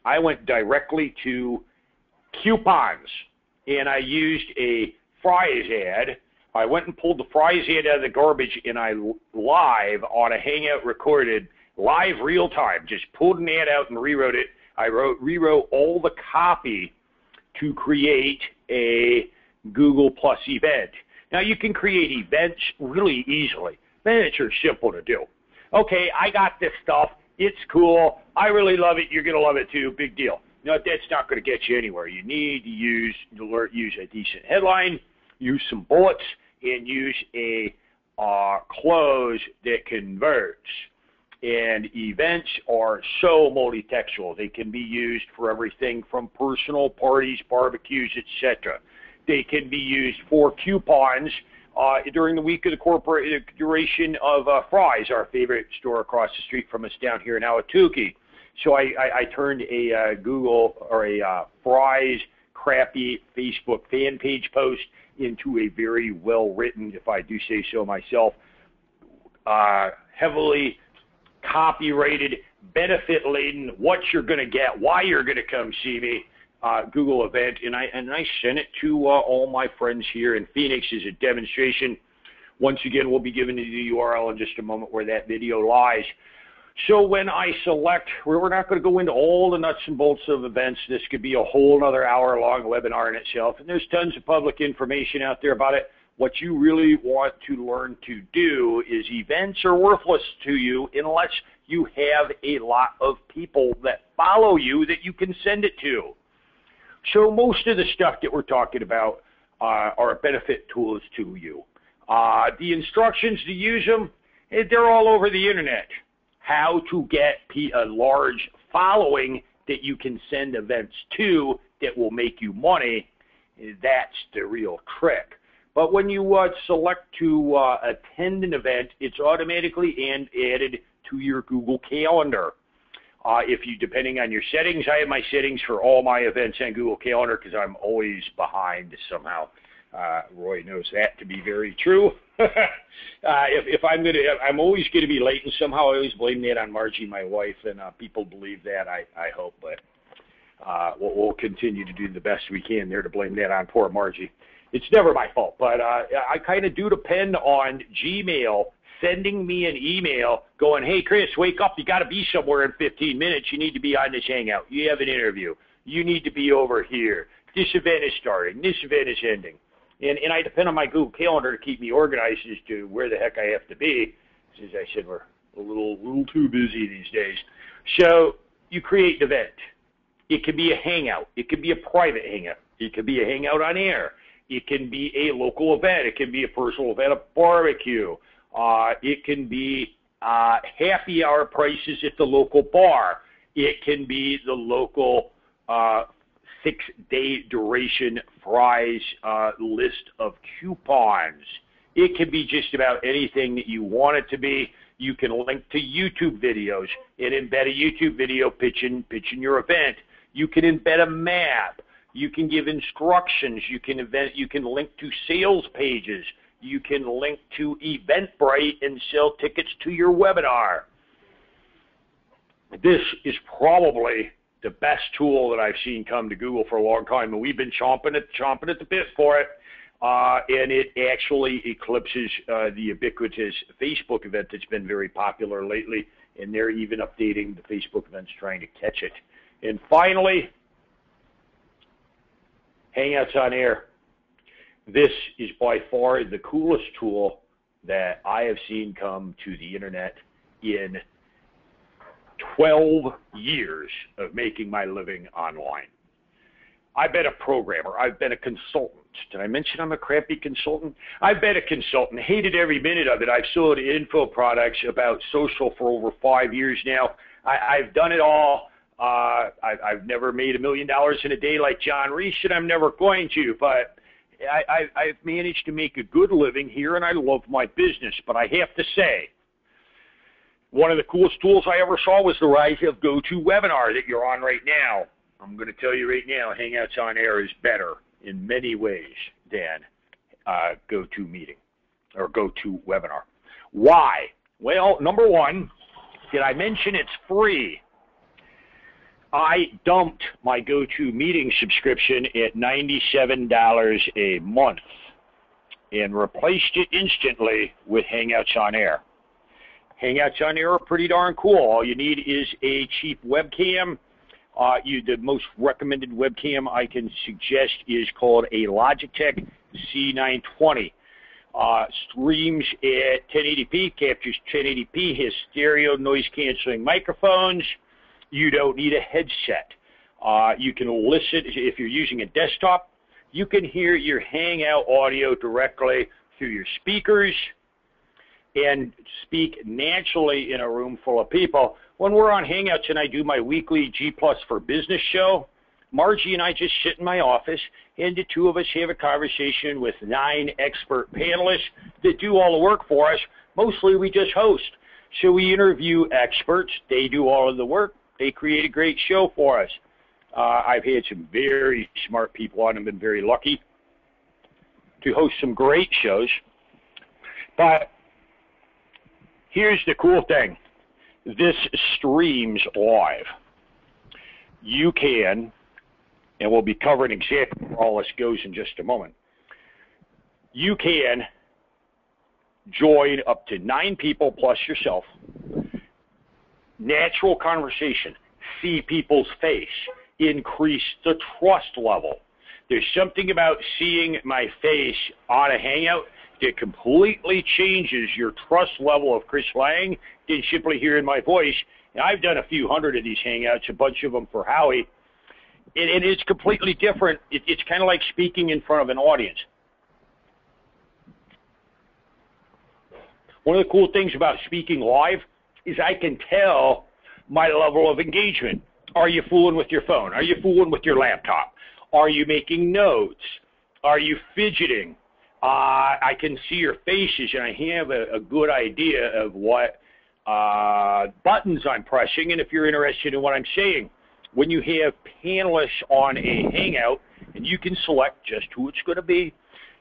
I went directly to coupons, and I used a Fry's ad. I went and pulled the Fry's ad out of the garbage, and I live on a Hangout recorded, live real time, just pulled an ad out and rewrote it. I rewrote all the copy to create a Google Plus event. Now, you can create events really easily. Events are simple to do. Okay, I got this stuff. It's cool. I really love it. You're going to love it too. Big deal. No, that's not going to get you anywhere. You need to use a decent headline, use some bullets, and use a close that converts. And events are so multi-textual. They can be used for everything from personal parties, barbecues, etc. They can be used for coupons during the week of the corporate duration of Fry's, our favorite store across the street from us down here in Ahwatukee. So I turned a Google or a Fry's crappy Facebook fan page post into a very well-written, if I do say so myself, heavily copyrighted, benefit-laden, what you're going to get, why you're going to come see me, Google event, and I sent it to all my friends here in Phoenix as a demonstration. Once again, we'll be giving you the URL in just a moment where that video lies. So when I select, we're not going to go into all the nuts and bolts of events. This could be a whole other hour-long webinar in itself, and there's tons of public information out there about it. What you really want to learn to do is events are worthless to you unless you have a lot of people that follow you that you can send it to. So most of the stuff that we're talking about are benefit tools to you. The instructions to use them, they're all over the internet. how to get a large following that you can send events to that will make you money. That's the real trick. But when you select to attend an event, it's automatically added to your Google Calendar. If you, depending on your settings, I have my settings for all my events on Google Calendar because I'm always behind somehow. Roy knows that to be very true. If I'm always going to be late, and somehow I always blame that on Margie, my wife, and people believe that. I hope, but we'll continue to do the best we can there to blame that on poor Margie. It's never my fault, but I kind of do depend on Gmail sending me an email going, hey, Chris, wake up. You got to be somewhere in 15 minutes. You need to be on this hangout. You have an interview. You need to be over here. This event is starting. This event is ending. And I depend on my Google Calendar to keep me organized as to where the heck I have to be. As I said, we're a little too busy these days. So you create an event. It could be a hangout. It could be a private hangout. It could be a hangout on air. It can be a local event. It can be a personal event, a barbecue. It can be happy hour prices at the local bar. It can be the local 6-day duration fries list of coupons. It can be just about anything that you want it to be. You can link to YouTube videos and embed a YouTube video pitching your event. You can embed a map. You can give instructions. You can link to sales pages. You can link to Eventbrite and sell tickets to your webinar. This is probably the best tool that I've seen come to Google for a long time, and we've been chomping at the bit for it. And it actually eclipses the ubiquitous Facebook event that's been very popular lately, and they're even updating the Facebook events trying to catch it. And finally, Hangouts on Air. This is by far the coolest tool that I have seen come to the internet in 12 years of making my living online. I've been a programmer. I've been a consultant. Did I mention I'm a crappy consultant? I've been a consultant, hated every minute of it. I've sold info products about social for over 5 years now. I've done it all. I've never made $1 million in a day like John Reese, and I'm never going to, but I've managed to make a good living here, and I love my business. But I have to say, one of the coolest tools I ever saw was the rise of GoToWebinar that you're on right now. I'm going to tell you right now, Hangouts on Air is better in many ways than GoToMeeting or GoToWebinar. Why? Well, number one, did I mention it's free? I dumped my GoToMeeting subscription at $97 a month and replaced it instantly with Hangouts on Air. Hangouts on Air are pretty darn cool. All you need is a cheap webcam. The most recommended webcam I can suggest is called a Logitech C920. Streams at 1080p, captures 1080p, has stereo noise-canceling microphones. You don't need a headset. You can listen, if you're using a desktop, you can hear your Hangout audio directly through your speakers and speak naturally in a room full of people. When we're on Hangouts and I do my weekly G Plus for Business show, Margie and I just sit in my office, and the two of us have a conversation with 9 expert panelists that do all the work for us. Mostly we just host. So we interview experts. They do all of the work. They create a great show for us. I've had some very smart people on and been very lucky to host some great shows. But here's the cool thing. This streams live. You can, and we'll be covering exactly where all this goes in just a moment. You can join up to 9 people plus yourself. Natural conversation. See people's face. Increase the trust level. There's something about seeing my face on a Hangout that completely changes your trust level of Chris Lang than simply hearing my voice. And I've done a few hundred of these Hangouts, a bunch of them for Howie, and it's completely different. It's kind of like speaking in front of an audience. One of the cool things about speaking live, is I can tell my level of engagement. Are you fooling with your phone? Are you fooling with your laptop? Are you making notes? Are you fidgeting? I can see your faces, and I have a good idea of what buttons I'm pressing, and if you're interested in what I'm saying. When you have panelists on a Hangout, and you can select just who it's going to be,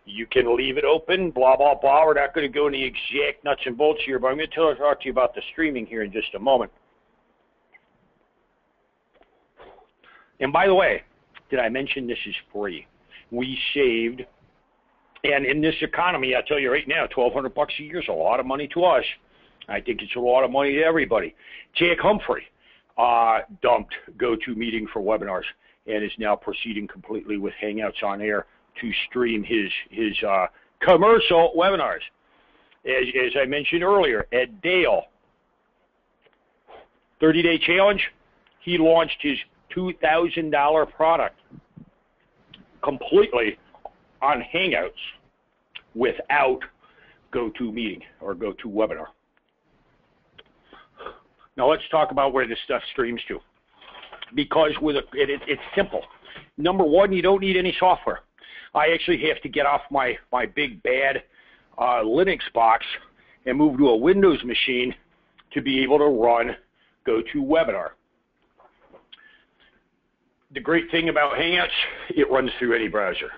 you can leave it open, blah, blah, blah. We're not going to go into the exact nuts and bolts here, but I'm going to talk to you about the streaming here in just a moment. And by the way, did I mention this is free? We saved, and in this economy, I'll tell you right now, $1,200 a year is a lot of money to us. I think it's a lot of money to everybody. Jack Humphrey dumped GoToMeeting for webinars and is now proceeding completely with Hangouts on Air to stream his commercial webinars. As I mentioned earlier, Ed Dale, 30-day challenge, he launched his $2,000 product completely on Hangouts without GoToMeeting or GoToWebinar. Now let's talk about where this stuff streams to, because it's simple. Number one, you don't need any software. I actually have to get off my big bad Linux box and move to a Windows machine to be able to run GoToWebinar. The great thing about Hangouts, it runs through any browser.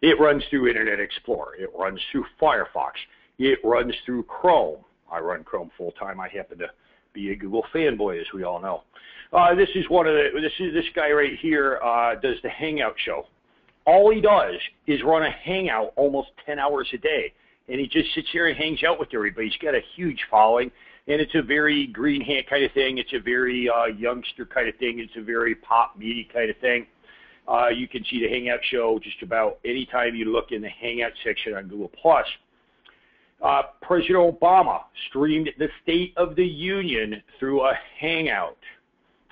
It runs through Internet Explorer. It runs through Firefox. It runs through Chrome. I run Chrome full time. I happen to be a Google fanboy, as we all know. This guy right here does the Hangout show. All he does is run a Hangout almost 10 hours a day, and he just sits here and hangs out with everybody. He's got a huge following, and it's a very green hat kind of thing. It's a very youngster kind of thing. It's a very pop meaty kind of thing. You can see the Hangout show just about any time you look in the Hangout section on Google+. President Obama streamed the State of the Union through a Hangout.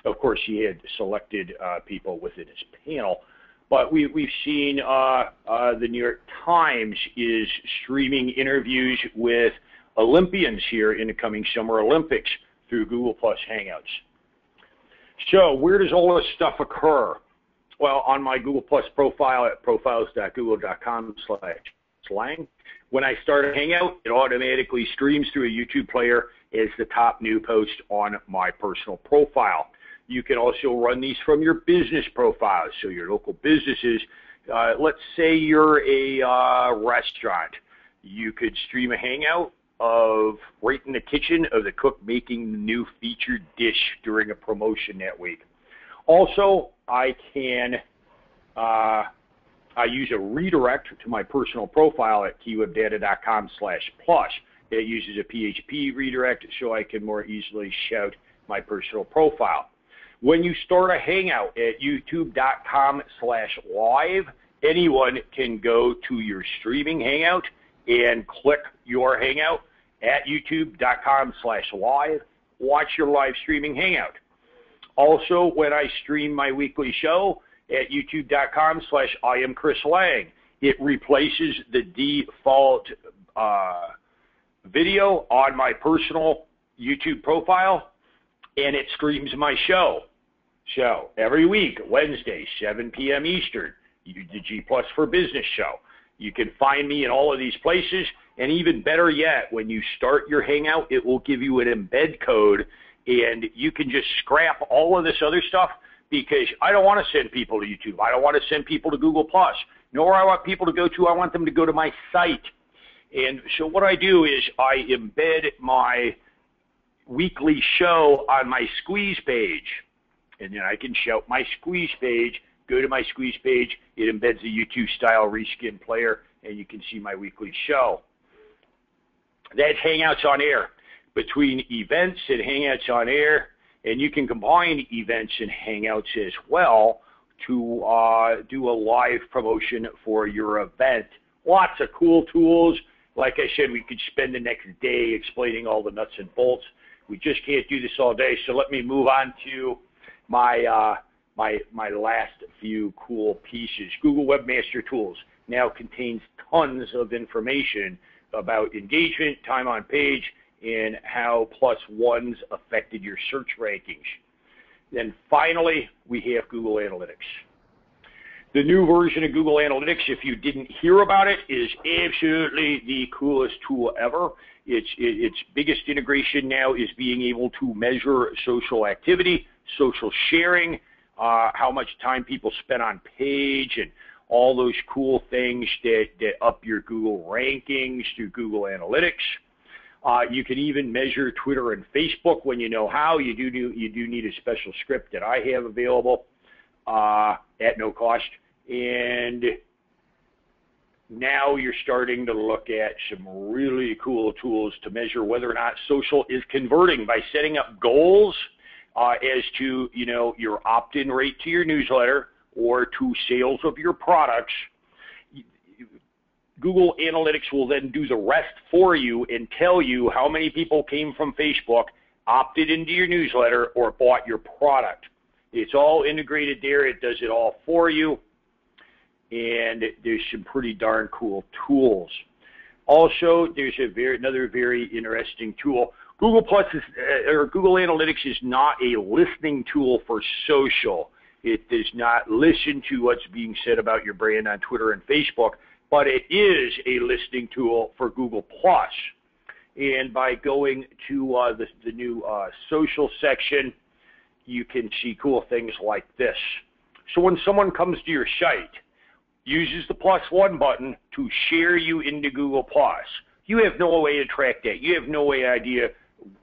Of course, he had selected people within his panel, but we've seen the New York Times is streaming interviews with Olympians here in the coming Summer Olympics through Google+ Hangouts. So where does all this stuff occur? Well, on my Google+ profile at profiles.google.com/slang, when I start a Hangout, it automatically streams through a YouTube player as the top new post on my personal profile. You can also run these from your business profiles, so your local businesses. Let's say you're a restaurant. You could stream a Hangout of right in the kitchen of the cook making the new featured dish during a promotion that week. Also, I use a redirect to my personal profile at keywebdata.com/plus. It uses a PHP redirect so I can more easily shout my personal profile. When you start a Hangout at youtube.com/live, anyone can go to your streaming Hangout and click your Hangout at youtube.com/live, watch your live streaming Hangout. Also, when I stream my weekly show at youtube.com/IamChrisLang, it replaces the default video on my personal YouTube profile, and it streams my show. So every week, Wednesday, 7 p.m. Eastern, the G+ for Business show. You can find me in all of these places, and even better yet, when you start your Hangout, it will give you an embed code, and you can just scrap all of this other stuff, because I don't want to send people to YouTube. I don't want to send people to Google+. Nor I want people to go to, I want them to go to my site. And so what I do is I embed my weekly show on my Squeeze page. And then I can shout my Squeeze page, go to my Squeeze page, it embeds the YouTube-style reskin player, and you can see my weekly show. That's Hangouts on Air. Between events and Hangouts on Air, and you can combine events and Hangouts as well to do a live promotion for your event. Lots of cool tools. Like I said, we could spend the next day explaining all the nuts and bolts. We just can't do this all day, so let me move on to my last few cool pieces. Google Webmaster Tools now contains tons of information about engagement, time on page, and how +1s affected your search rankings. Then finally, we have Google Analytics. The new version of Google Analytics, if you didn't hear about it, is absolutely the coolest tool ever. Its biggest integration now is being able to measure social activity, social sharing, how much time people spend on page, and all those cool things that up your Google rankings through Google Analytics. You can even measure Twitter and Facebook when you know how. You do need a special script that I have available at no cost. And now you're starting to look at some really cool tools to measure whether or not social is converting by setting up goals as to, your opt-in rate to your newsletter or to sales of your products. Google Analytics will then do the rest for you and tell you how many people came from Facebook, opted into your newsletter, or bought your product. It's all integrated there. It does it all for you. And there's some pretty darn cool tools. Also, there's another very interesting tool. Google Analytics is not a listening tool for social. It does not listen to what's being said about your brand on Twitter and Facebook, but it is a listening tool for Google+. And by going to the new social section, you can see cool things like this. So when someone comes to your site, uses the +1 button to share you into Google+, you have no way to track that. You have no idea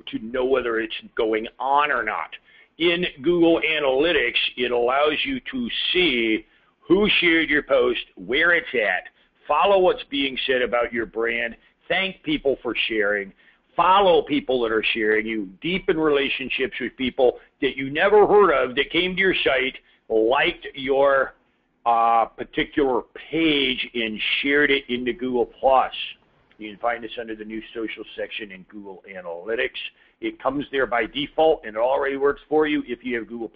to know whether it's going on or not. In Google Analytics, it allows you to see who shared your post, where it's at, follow what's being said about your brand, thank people for sharing, follow people that are sharing you, deepen relationships with people that you never heard of that came to your site, liked your particular page, and shared it into Google+. You can find this under the new social section in Google Analytics. It comes there by default, and it already works for you if you have Google+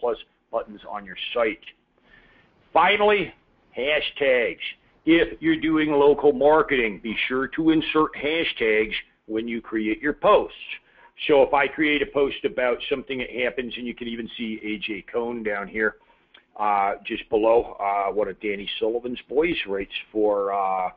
buttons on your site. Finally, hashtags. If you're doing local marketing, be sure to insert hashtags when you create your posts. So if I create a post about something that happens, and you can even see AJ Cohn down here, just below, one of Danny Sullivan's boys writes for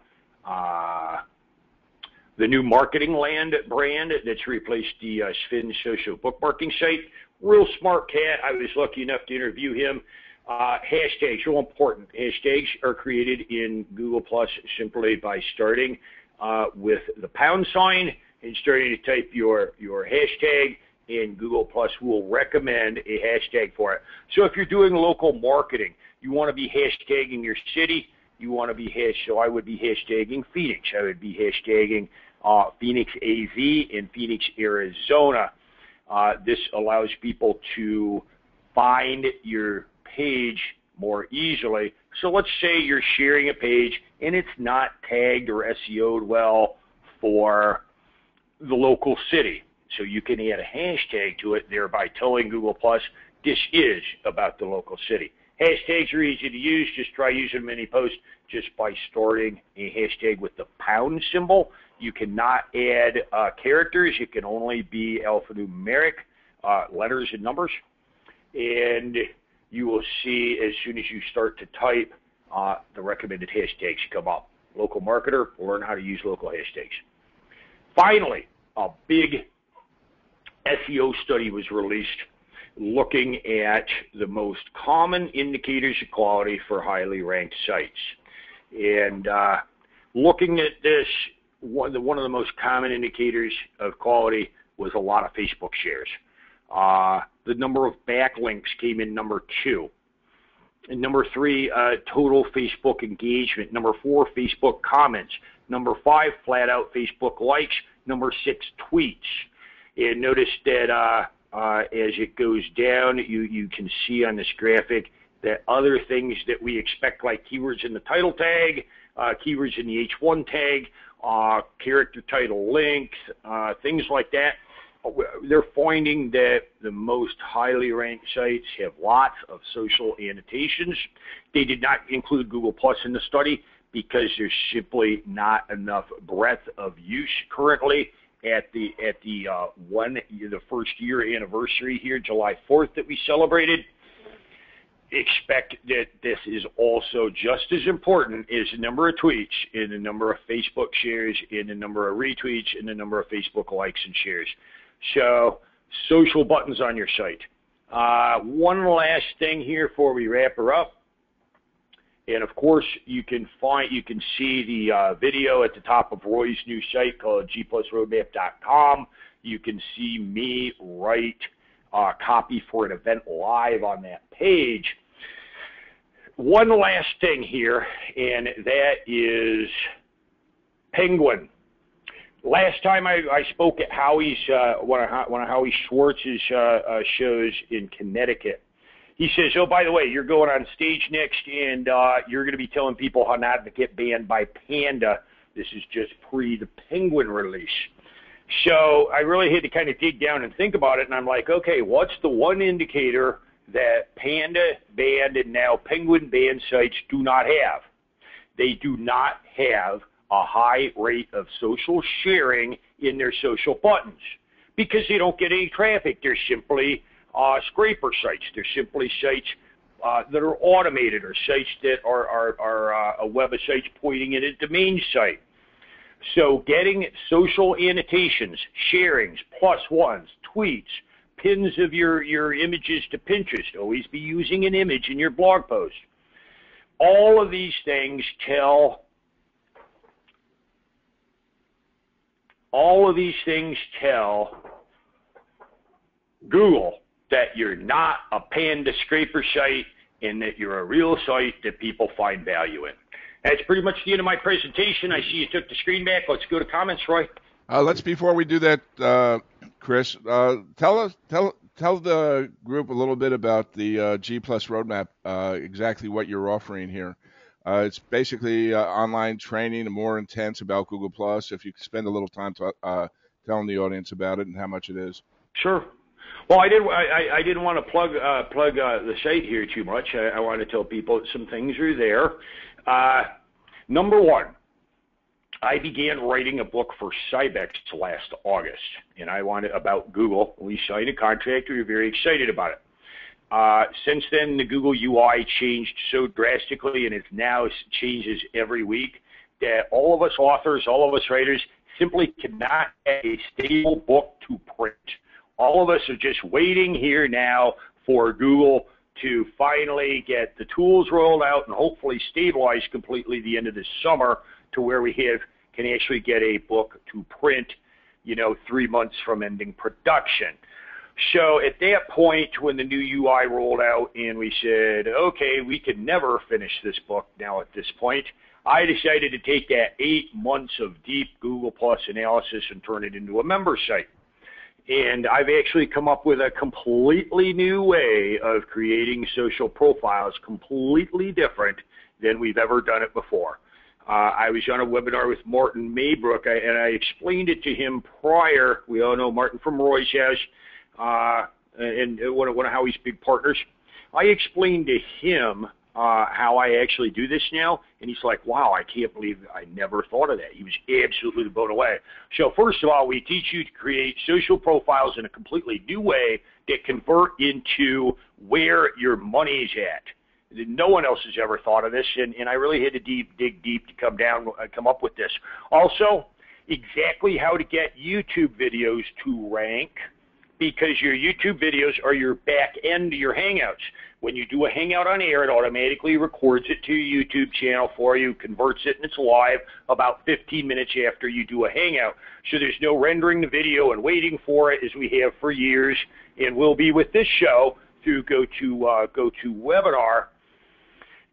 the new Marketing Land brand that's replaced the Sven social bookmarking site. Real smart cat. I was lucky enough to interview him. Hashtags, real important. Hashtags are created in Google+ simply by starting with the # and starting to type your hashtag, and Google+ will recommend a hashtag for it. So if you're doing local marketing, you want to be hashtagging your city, so I would be hashtagging Phoenix. I would be hashtagging Phoenix AZ in Phoenix, Arizona. This allows people to find your page more easily. So let's say you're sharing a page and it's not tagged or SEO'd well for the local city. So you can add a hashtag to it, thereby telling Google+ this is about the local city. Hashtags are easy to use. Just try using them in any post just by starting a hashtag with the # symbol. You cannot add characters. It can only be alphanumeric, letters and numbers. And you will see as soon as you start to type, the recommended hashtags come up. Local marketer, learn how to use local hashtags. Finally, a big SEO study was released looking at the most common indicators of quality for highly ranked sites. And looking at this, one of the most common indicators of quality was a lot of Facebook shares. The number of backlinks came in number 2. And number 3, total Facebook engagement. Number 4, Facebook comments. Number 5, flat out Facebook likes. Number 6, tweets. And notice that as it goes down, you can see on this graphic that other things that we expect, like keywords in the title tag, keywords in the H1 tag, character title length, things like that, they're finding that the most highly ranked sites have lots of social annotations. They did not include Google+ in the study because there's simply not enough breadth of use currently, at the first year anniversary here, July 4th, that we celebrated. Expect that this is also just as important as the number of tweets and the number of Facebook shares and the number of retweets and the number of Facebook likes and shares. So social buttons on your site. One last thing here before we wrap her up. And of course, you can see the video at the top of Roy's new site called gplusroadmap.com. You can see me write copy for an event live on that page. One last thing here, and that is Penguin. Last time I spoke at Howie's, one of Howie Schwartz's shows in Connecticut, he says, oh, by the way, you're going on stage next, and you're going to be telling people how not to get banned by Panda. This is just pre the Penguin release. So I really had to kind of dig down and think about it, and I'm like, okay, what's the one indicator that Panda banned and now Penguin banned sites do not have? They do not have a high rate of social sharing in their social buttons because they don't get any traffic. They're simply scraper sites. They're simply sites that are automated or sites that are a web of sites pointing at a domain site. So getting social annotations, sharings, plus ones, tweets, pins of your images to Pinterest. Always be using an image in your blog post. All of these things tell Google that you're not a Panda scraper site and that you're a real site that people find value in. That's pretty much the end of my presentation. I see you took the screen back. Let's go to comments, Roy. Before we do that, Chris, tell the group a little bit about the G Plus roadmap, exactly what you're offering here. It's basically online training and more intense about Google Plus. If you could spend a little time telling the audience about it and how much it is. Sure. Well, I didn't want to plug the site here too much. I want to tell people that some things are there. Number one, I began writing a book for Cybex last August, and I wanted about Google. We signed a contract. We were very excited about it. Since then, the Google UI changed so drastically, and it now changes every week, that all of us authors, all of us writers, simply cannot have a stable book to print. All of us are just waiting here now for Google to finally get the tools rolled out and hopefully stabilize completely the end of this summer to where we can actually get a book to print, 3 months from ending production. So at that point, when the new UI rolled out and we said, okay, we could never finish this book now at this point, I decided to take that 8 months of deep Google Plus analysis and turn it into a member site. And I've actually come up with a completely new way of creating social profiles, completely different than we've ever done it before. I was on a webinar with Martin Maybrook, and I explained it to him prior. We all know Martin from Roy's House, and one of Howie's big partners. I explained to him how I actually do this now, and he's like, wow, I can't believe I never thought of that. He was absolutely blown away. So first of all, we teach you to create social profiles in a completely new way that convert into where your money's at. No one else has ever thought of this, and I really had to dig deep to come up with this. Also, exactly how to get YouTube videos to rank, because your YouTube videos are your back end to your Hangouts. When you do a Hangout on air, it automatically records it to your YouTube channel for you, converts it, and it's live about 15 minutes after you do a Hangout. So there's no rendering the video and waiting for it as we have for years, and will be with this show through GoToWebinar.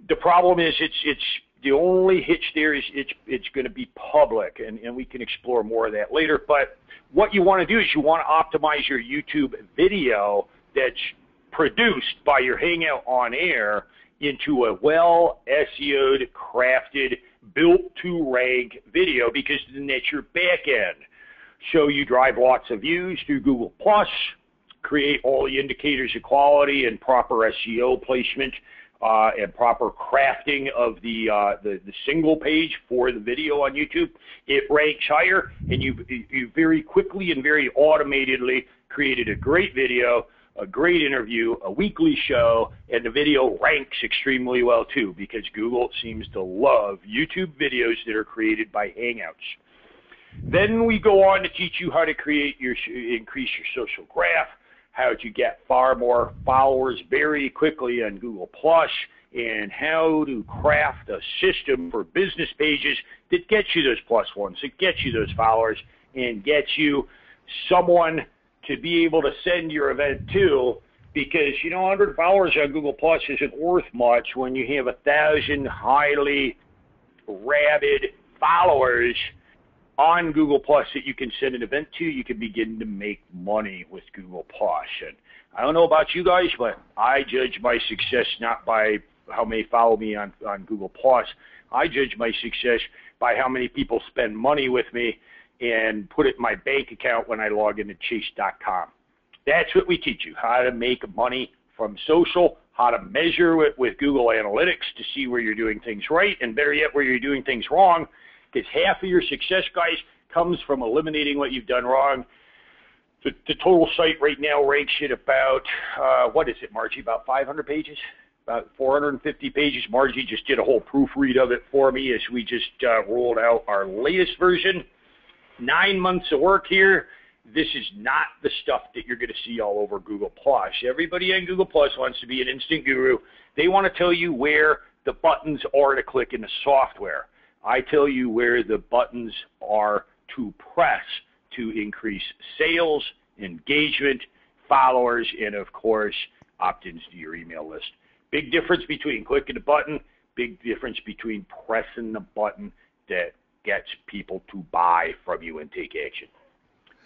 The problem is it's the only hitch there is it's going to be public, and we can explore more of that later. But what you want to do is you want to optimize your YouTube video that's produced by your Hangout on air into a well SEO'd, crafted, built to rank video, because then that's your back end. So you drive lots of views through Google Plus, create all the indicators of quality and proper SEO placement and proper crafting of the single page for the video on YouTube, it ranks higher, and you very quickly and very automatedly created a great video, a great interview, a weekly show, and the video ranks extremely well too, because Google seems to love YouTube videos that are created by Hangouts. Then we go on to teach you how to increase your social graph, how to get far more followers very quickly on Google+, and how to craft a system for business pages that gets you those +1s, that gets you those followers, and gets you someone to be able to send your event to, because 100 followers on Google Plus isn't worth much when you have 1,000 highly rabid followers on Google Plus that you can send an event to. You can begin to make money with Google Plus. And I don't know about you guys, but I judge my success not by how many follow me on Google Plus. I judge my success by how many people spend money with me and put it in my bank account when I log into chase.com. That's what we teach you, how to make money from social, how to measure it with Google Analytics to see where you're doing things right, and better yet, where you're doing things wrong, because half of your success, guys, comes from eliminating what you've done wrong. The total site right now ranks at about, what is it, Margie, about 500 pages? About 450 pages. Margie just did a whole proofread of it for me as we just rolled out our latest version. 9 months of work here. This is not the stuff that you're going to see all over Google+. Everybody on Google+ wants to be an instant guru. They want to tell you where the buttons are to click in the software. I tell you where the buttons are to press to increase sales, engagement, followers, and, of course, opt-ins to your email list. Big difference between clicking the button, big difference between pressing the button that gets people to buy from you and take action.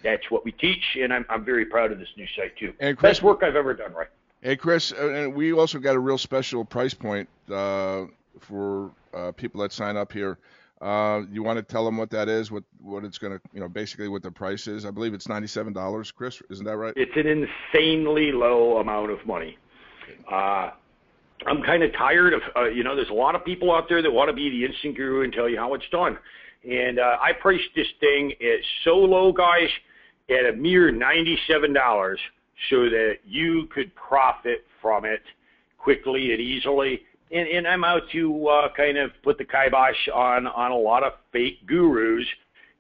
That's what we teach, and I'm very proud of this new site too. And Chris, best work I've ever done, right? Hey, Chris, and we also got a real special price point for people that sign up here. You want to tell them what that is, what it's going to, basically what the price is? I believe it's $97, Chris, isn't that right? It's an insanely low amount of money. I'm kind of tired of, there's a lot of people out there that want to be the instant guru and tell you how it's done. And I priced this thing at so low, guys, at a mere $97 so that you could profit from it quickly and easily. And I'm out to kind of put the kibosh on a lot of fake gurus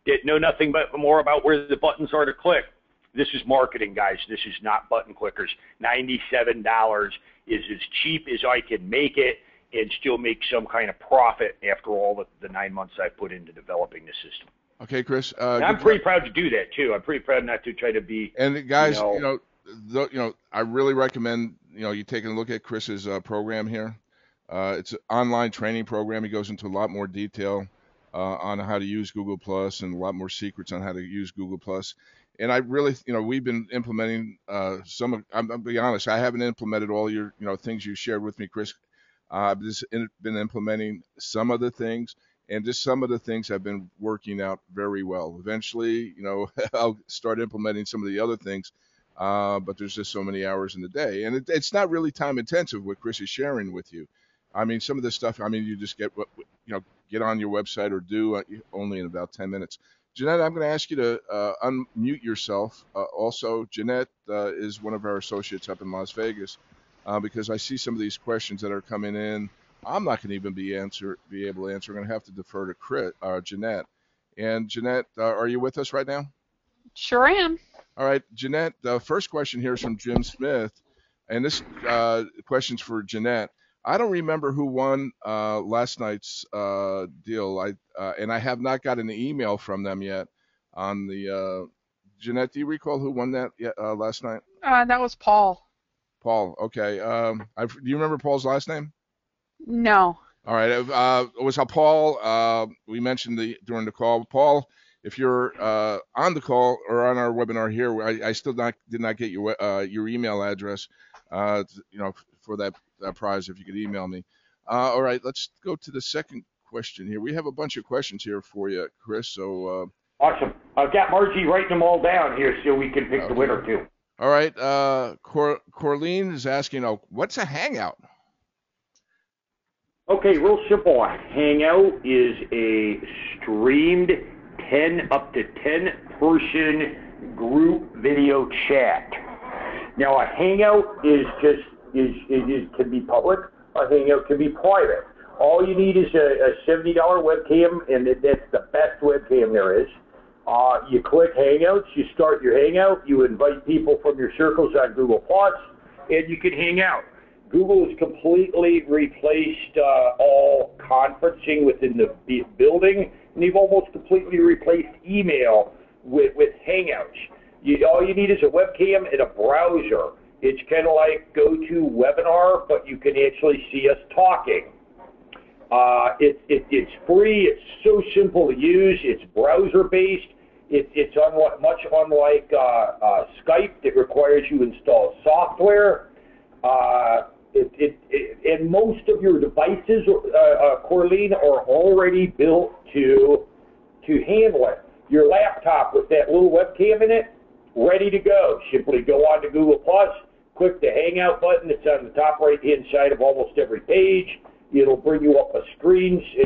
that know nothing but more about where the buttons are to click. This is marketing, guys. This is not button clickers. $97 is as cheap as I can make it and still make some kind of profit after all the 9 months I put into developing the system. Okay, Chris. I'm pretty proud to do that too. I'm pretty proud not to try to be. And guys, I really recommend you taking a look at Chris's program here. It's an online training program. He goes into a lot more detail on how to use Google Plus and a lot more secrets on how to use Google Plus. And I really, we've been implementing I'm gonna be honest, I haven't implemented all your, things you shared with me, Chris. I've just been implementing some of the things, and just some of the things have been working out very well. Eventually, I'll start implementing some of the other things, but there's just so many hours in the day. And it's not really time intensive what Chris is sharing with you. I mean, some of this stuff, you just get on your website or do only in about 10 minutes. Jeanette, I'm going to ask you to unmute yourself. Also, Jeanette is one of our associates up in Las Vegas, because I see some of these questions that are coming in. I'm not going to even be able to answer. I'm going to have to defer to Jeanette. And Jeanette, are you with us right now? Sure am. All right, Jeanette, the first question here is from Jim Smith, and this question's for Jeanette. I don't remember who won last night's deal, and I have not got an email from them yet on the Jeanette, do you recall who won that last night? That was Paul. Paul, okay. Do you remember Paul's last name? No. All right. It was Paul. We mentioned during the call. Paul, if you're on the call or on our webinar here, I still did not get your email address. For that prize, if you could email me. All right. Let's go to the second question here. We have a bunch of questions here for you, Chris. So. Awesome. I've got Margie writing them all down here so we can pick the winner too. All right. Corleen is asking, what's a Hangout? Okay, real simple. A Hangout is a streamed up to 10 person group video chat. Now a Hangout can be public. A Hangout can be private. All you need is a $70 webcam, and that's the best webcam there is. You click Hangouts, you start your Hangout, you invite people from your circles on Google+, and you can hang out. Google has completely replaced all conferencing within the building, and they've almost completely replaced email with Hangouts. All you need is a webcam and a browser. It's kind of like GoToWebinar, but you can actually see us talking. It's free. It's so simple to use. It's browser-based. It's much unlike Skype that requires you install software. And most of your devices, Corleen, are already built to handle it. Your laptop with that little webcam in it, ready to go. Simply go on to Google+, click the Hangout button. It's on the top right-hand side of almost every page. It'll bring you up an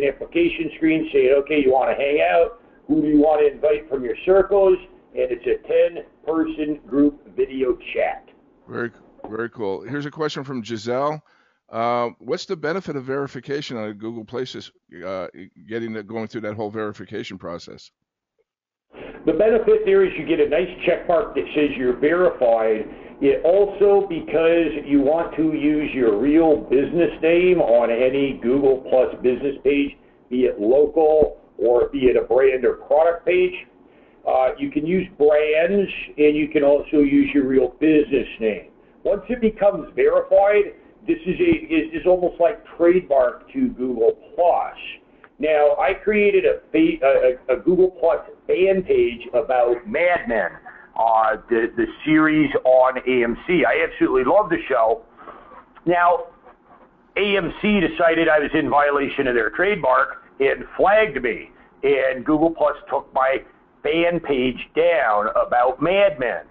application screen saying, okay, you want to hang out. Who do you want to invite from your circles? And it's a 10-person group video chat. Very cool. Here's a question from Giselle. What's the benefit of verification on Google Places, going through that whole verification process? The benefit there is you get a nice check mark that says you're verified. It also, because you want to use your real business name on any Google Plus business page, be it local or be it a brand or product page, you can use brands, and you can also use your real business name. Once it becomes verified, this is almost like trademark to Google Plus. Now, I created a Google Plus fan page about Mad Men, the series on AMC. I absolutely love the show. Now, AMC decided I was in violation of their trademark and flagged me, and Google Plus took my fan page down about Mad Men.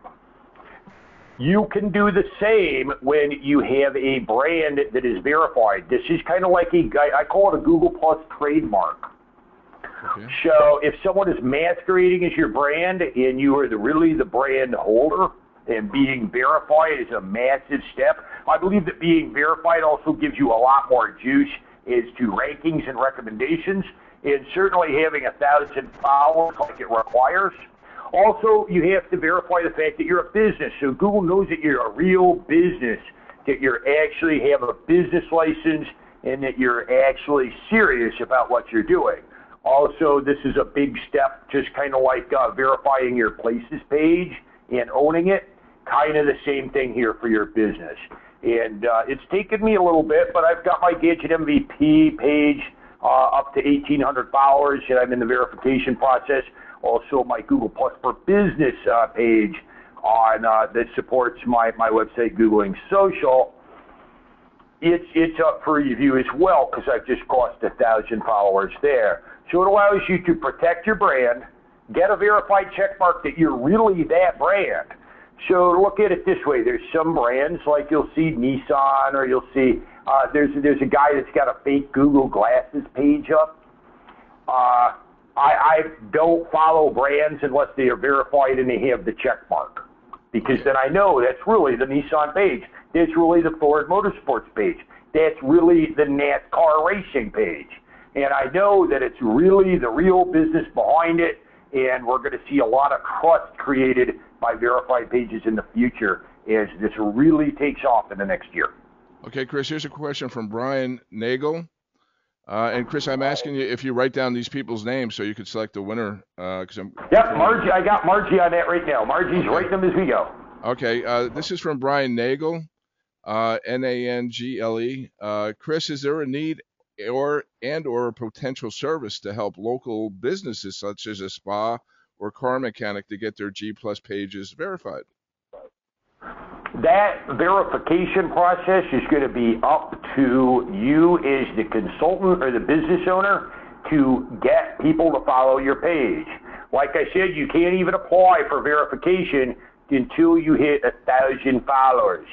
You can do the same when you have a brand that is verified. This is kind of like I call it a Google Plus trademark. Okay. So if someone is masquerading as your brand and you are really the brand holder, and being verified is a massive step. I believe that being verified also gives you a lot more juice as to rankings and recommendations, and certainly having 1,000 followers like it requires. Also, you have to verify the fact that you're a business, so Google knows that you're a real business, that you actually have a business license, and that you're actually serious about what you're doing. Also, this is a big step, just kind of like verifying your Places page and owning it. Kind of the same thing here for your business. And it's taken me a little bit, but I've got my Gadget MVP page up to 1,800 followers, and I'm in the verification process. Also, my Google Plus for Business page on that supports my website, Googling Social. It's up for review as well because I've just crossed 1,000 followers there. So it allows you to protect your brand, get a verified check mark that you're really that brand. So look at it this way. There's some brands, like you'll see Nissan, or you'll see there's a guy that's got a fake Google Glasses page up. I don't follow brands unless they are verified and they have the check mark, because then I know that's really the Nissan page. That's really the Ford Motorsports page. That's really the NASCAR racing page. And I know that it's really the real business behind it, and we're going to see a lot of trust created by verified pages in the future as this really takes off in the next year. Okay, Chris, here's a question from Brian Nagel. And Chris, I'm asking you if you write down these people's names so you could select the winner. Yep, Margie, I got Margie on that right now. Margie's writing them as we go. Okay, this is from Brian Nagel, Nangle. Chris, is there a need or a potential service to help local businesses such as a spa or car mechanic to get their G Plus pages verified? That verification process is going to be up to you as the consultant or the business owner to get people to follow your page. Like I said, you can't even apply for verification until you hit 1,000 followers.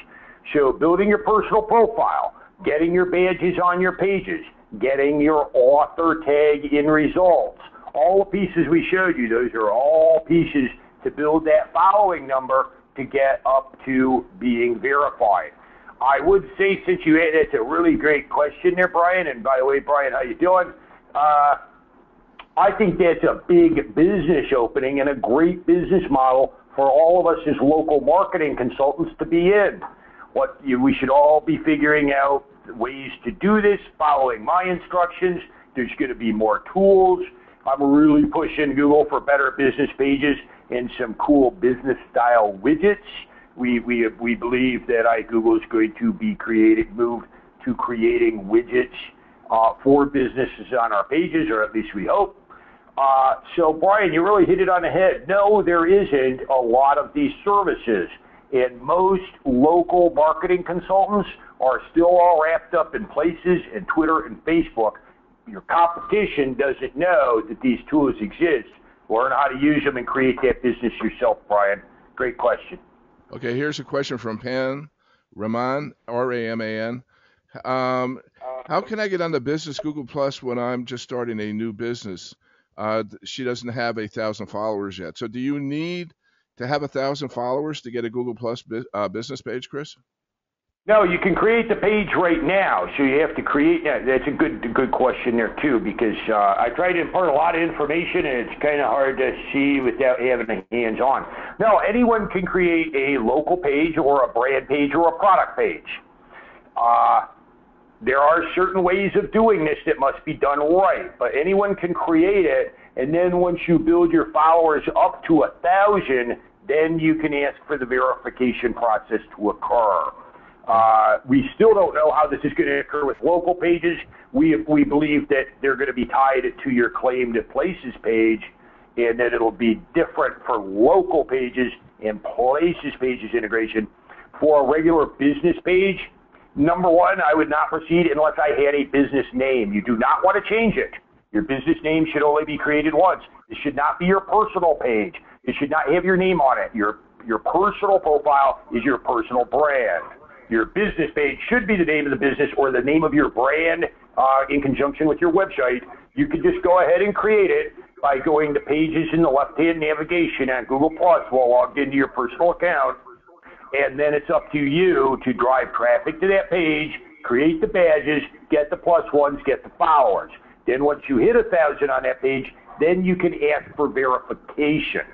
So building your personal profile, getting your badges on your pages, getting your author tag in results. All the pieces we showed you, those are all pieces to build that following number to get up to being verified. I would say, since you had, that's a really great question there, Brian. And by the way, Brian, how you doing? I think that's a big business opening and a great business model for all of us as local marketing consultants to be in. We should all be figuring out ways to do this, following my instructions. There's going to be more tools. I'm really pushing Google for better business pages and some cool business style widgets. We believe that Google is going to be moved to creating widgets for businesses on our pages, or at least we hope. So Brian, you really hit it on the head. No, there isn't a lot of these services, and most local marketing consultants are still all wrapped up in Places and Twitter and Facebook. Your competition doesn't know that these tools exist. Learn how to use them and create that business yourself, Brian. Great question. Okay, here's a question from Pan Raman, R-A-M-A-N. How can I get on the Business Google Plus when I'm just starting a new business? She doesn't have 1,000 followers yet. So do you need to have 1,000 followers to get a Google Plus business page, Chris? No, you can create the page right now. So you have to create. That's a good question there too, because I tried to impart a lot of information, and it's kind of hard to see without having the hands-on. No, anyone can create a local page or a brand page or a product page. There are certain ways of doing this that must be done right, but anyone can create it, and then once you build your followers up to 1,000, then you can ask for the verification process to occur. We still don't know how this is going to occur with local pages. We believe that they're going to be tied to your claimed Places page, and that it'll be different for local pages and Places pages integration. For a regular business page, number one, I would not proceed unless I had a business name. You do not want to change it. Your business name should only be created once. It should not be your personal page. It should not have your name on it. Your personal profile is your personal brand. Your business page should be the name of the business or the name of your brand in conjunction with your website. You can just go ahead and create it by going to Pages in the left-hand navigation on Google Plus while logged into your personal account. And then it's up to you to drive traffic to that page, create the badges, get the plus ones, get the followers. Then once you hit 1,000 on that page, then you can ask for verification.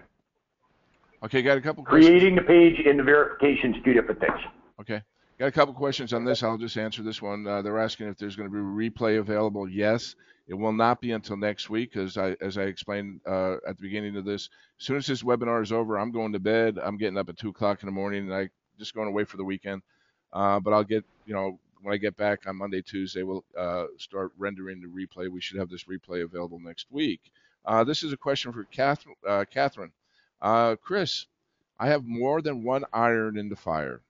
Okay, got a couple questions. Creating the page and the verification is two different things. Okay. Got a couple questions on this. I'll just answer this one. They're asking if there's going to be a replay available. Yes. It will not be until next week, as I explained at the beginning of this. As soon as this webinar is over, I'm going to bed. I'm getting up at 2 o'clock in the morning, and I'm just going away for the weekend. But I'll get, when I get back on Monday, Tuesday, we'll start rendering the replay. We should have this replay available next week. This is a question for Catherine. Chris, I have more than one iron in the fire.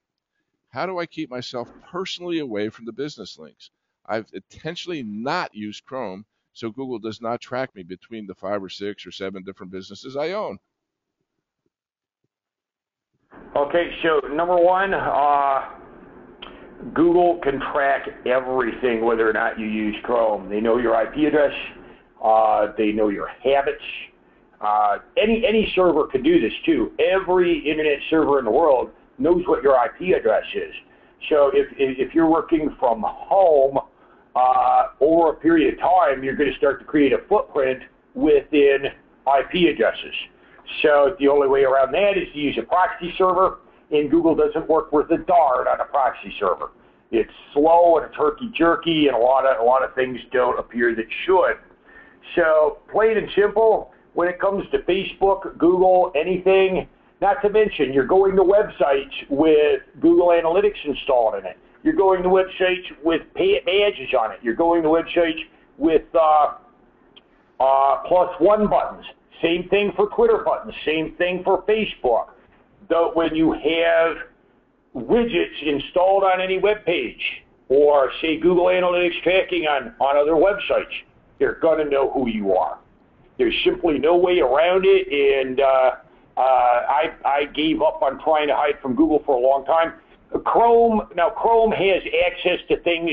How do I keep myself personally away from the business links? I've intentionally not used Chrome, so Google does not track me between the 5 or 6 or 7 different businesses I own. Okay, so number one, Google can track everything, whether or not you use Chrome. They know your IP address. They know your habits. Any server can do this too. Every internet server in the world knows what your IP address is. So if you're working from home over a period of time, you're going to start to create a footprint within IP addresses. So the only way around that is to use a proxy server, and Google doesn't work worth a darn on a proxy server. It's slow and it's herky-jerky, and a lot of things don't appear that should. So plain and simple, when it comes to Facebook, Google, anything, not to mention you're going to websites with Google Analytics installed in it. You're going to websites with badges on it. You're going to websites with +1 buttons. Same thing for Twitter buttons. Same thing for Facebook. Though when you have widgets installed on any web page, or say Google Analytics tracking on other websites, they're going to know who you are. There's simply no way around it, and I gave up on trying to hide from Google for a long time. Chrome has access to things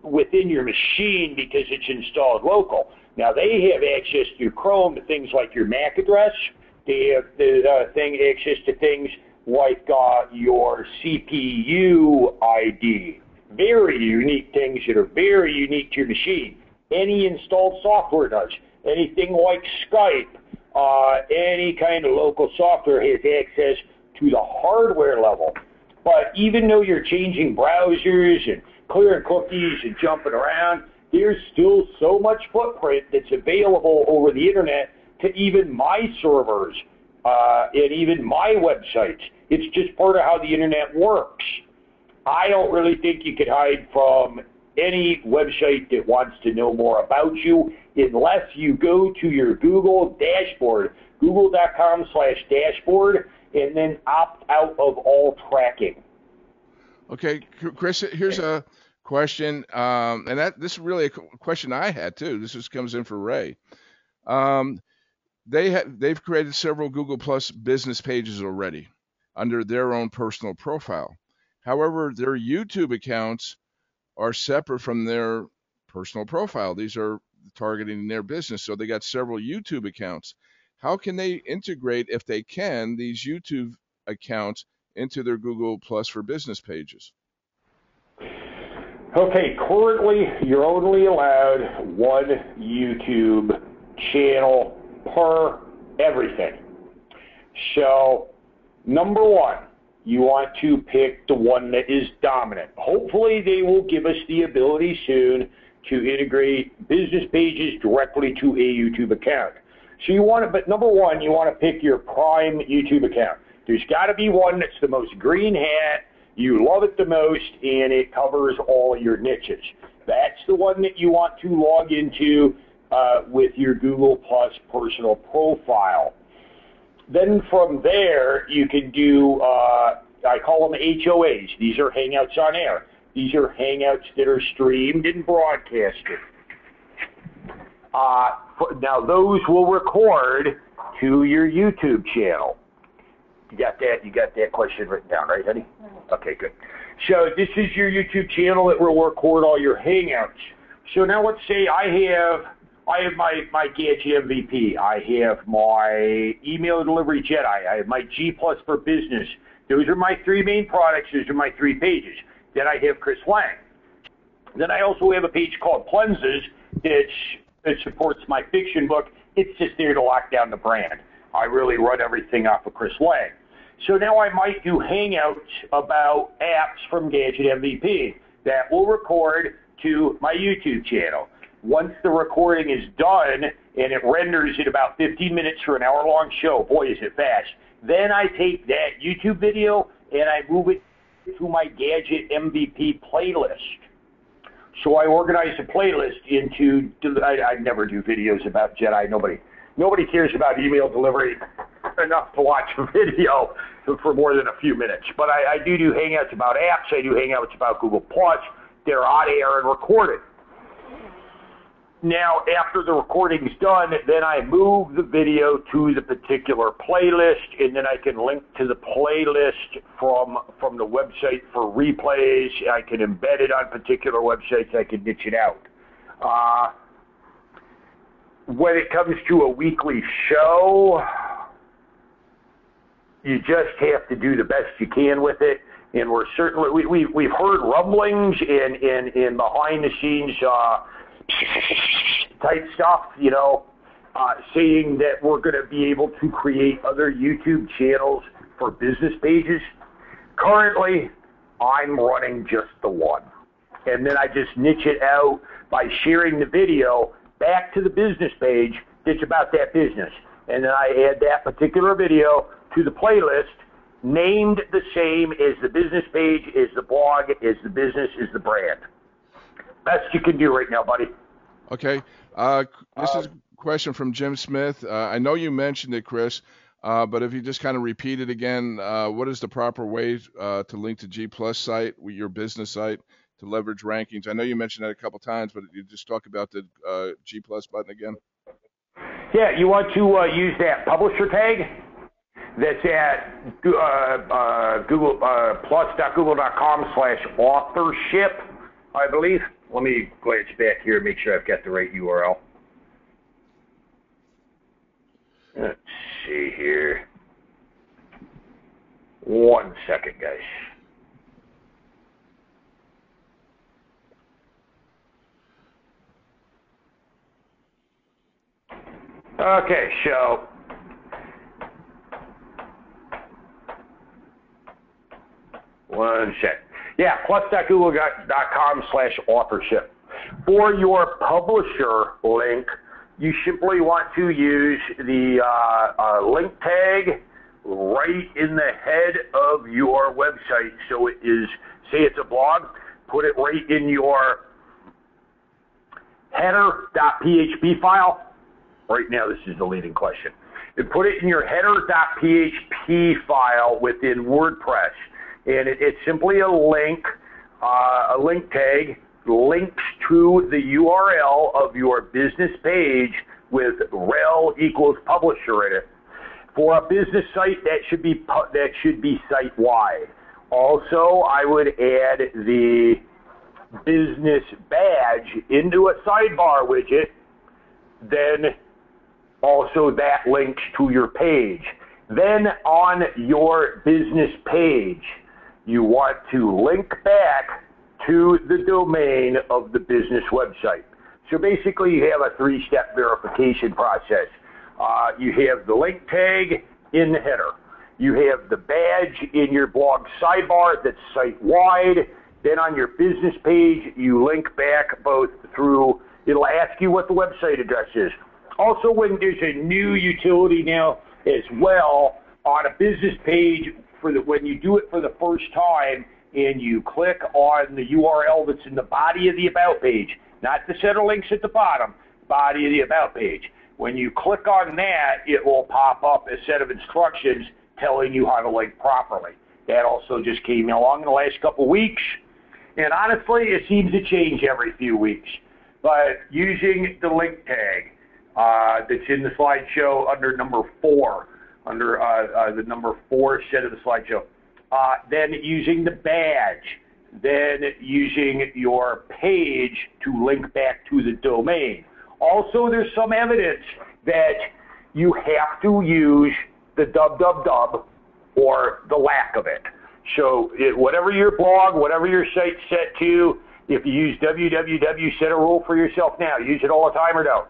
within your machine because it's installed local. Now, they have access through Chrome to things like your MAC address. They have access to things like your CPU ID. Very unique things that are very unique to your machine. Any installed software does. Anything like Skype, any kind of local software has access to the hardware level. But even though you're changing browsers and clearing cookies and jumping around, there's still so much footprint that's available over the internet to even my servers and even my websites. It's just part of how the internet works. I don't really think you could hide from any website that wants to know more about you unless you go to your Google dashboard, google.com/dashboard, and then opt out of all tracking. Okay, Chris, here's a question, and this is really a question I had too. This comes in for Ray. They've created several Google Plus business pages already under their own personal profile. However, their YouTube accounts are separate from their personal profile. These are targeting their business, so they got several YouTube accounts. How can they integrate, if they can, these YouTube accounts into their Google Plus for Business pages? Okay, currently you're only allowed one YouTube channel per everything. So, number one, you want to pick the one that is dominant. Hopefully they will give us the ability soon to integrate business pages directly to a YouTube account. So you want to, but number one, you want to pick your prime YouTube account. There's got to be one that's the most green hat, you love it the most, and it covers all of your niches. That's the one that you want to log into with your Google Plus personal profile. Then from there, you can do, I call them HOAs. These are Hangouts on Air. These are Hangouts that are streamed and broadcasted. Now, those will record to your YouTube channel. You got that question written down, right, honey? Okay, good. So this is your YouTube channel that will record all your Hangouts. So now let's say I have my Gadget MVP. I have my Email Delivery Jedi. I have my G Plus for Business. Those are my three main products. Those are my three pages. Then I have Chris Lang. Then I also have a page called Cleanses that supports my fiction book. It's just there to lock down the brand. I really run everything off of Chris Lang. So now I might do Hangouts about apps from Gadget MVP that will record to my YouTube channel. Once the recording is done and it renders in about 15 minutes for an hour-long show, boy, is it fast. Then I take that YouTube video and I move it to my Gadget MVP playlist. So I organize the playlist into, I never do videos about Jedi. Nobody cares about email delivery enough to watch a video for more than a few minutes. But I do Hangouts about apps. I do Hangouts about Google Plus. They're on air and recorded. Now, after the recording's done, then I move the video to the particular playlist, and then I can link to the playlist from the website for replays. I can embed it on particular websites. I can niche it out. When it comes to a weekly show, you just have to do the best you can with it. And we're certainly we've heard rumblings in behind the scenes type stuff, saying that we're going to be able to create other YouTube channels for business pages. Currently, I'm running just the one. And then I just niche it out by sharing the video back to the business page that's about that business. And then I add that particular video to the playlist, named the same as the business page, as the blog, as the business, as the brand. Best you can do right now, buddy. Okay. This is a question from Jim Smith. I know you mentioned it, Chris, but if you just kind of repeat it again, what is the proper way to link to G Plus site, your business site, to leverage rankings? I know you mentioned that a couple times, but you just talk about the G Plus button again. Yeah, you want to use that publisher tag that's at Google plus.google.com/authorship, I believe. let me glance back here and make sure I've got the right URL. Let's see here. 1 second, guys. Okay, so one sec. Yeah, plus.google.com/authorship. For your publisher link, you simply want to use the link tag right in the head of your website. So it is, say it's a blog, put it right in your header.php file. Right now, this is the leading question. And put it in your header.php file within WordPress. And it's simply a link tag, links to the URL of your business page with rel equals publisher in it. For a business site, that should be site-wide. Also, I would add the business badge into a sidebar widget, then also that links to your page. Then on your business page, you want to link back to the domain of the business website. So basically you have a 3-step verification process. You have the link tag in the header. You have the badge in your blog sidebar that's site-wide. Then on your business page, you link back both through, it'll ask you what the website address is. Also, when there's a new utility now as well, on a business page, when you do it for the first time and you click on the URL that's in the body of the About page, not the set of links at the bottom, body of the About page. When you click on that, it will pop up a set of instructions telling you how to link properly. That also just came along in the last couple of weeks. And honestly, it seems to change every few weeks. But using the link tag that's in the slideshow under number 4, under the number 4 set of the slideshow, then using the badge, then using your page to link back to the domain. Also, there's some evidence that you have to use the www or the lack of it. So whatever your blog, whatever your site's set to, if you use www, set a rule for yourself now. Use it all the time or don't.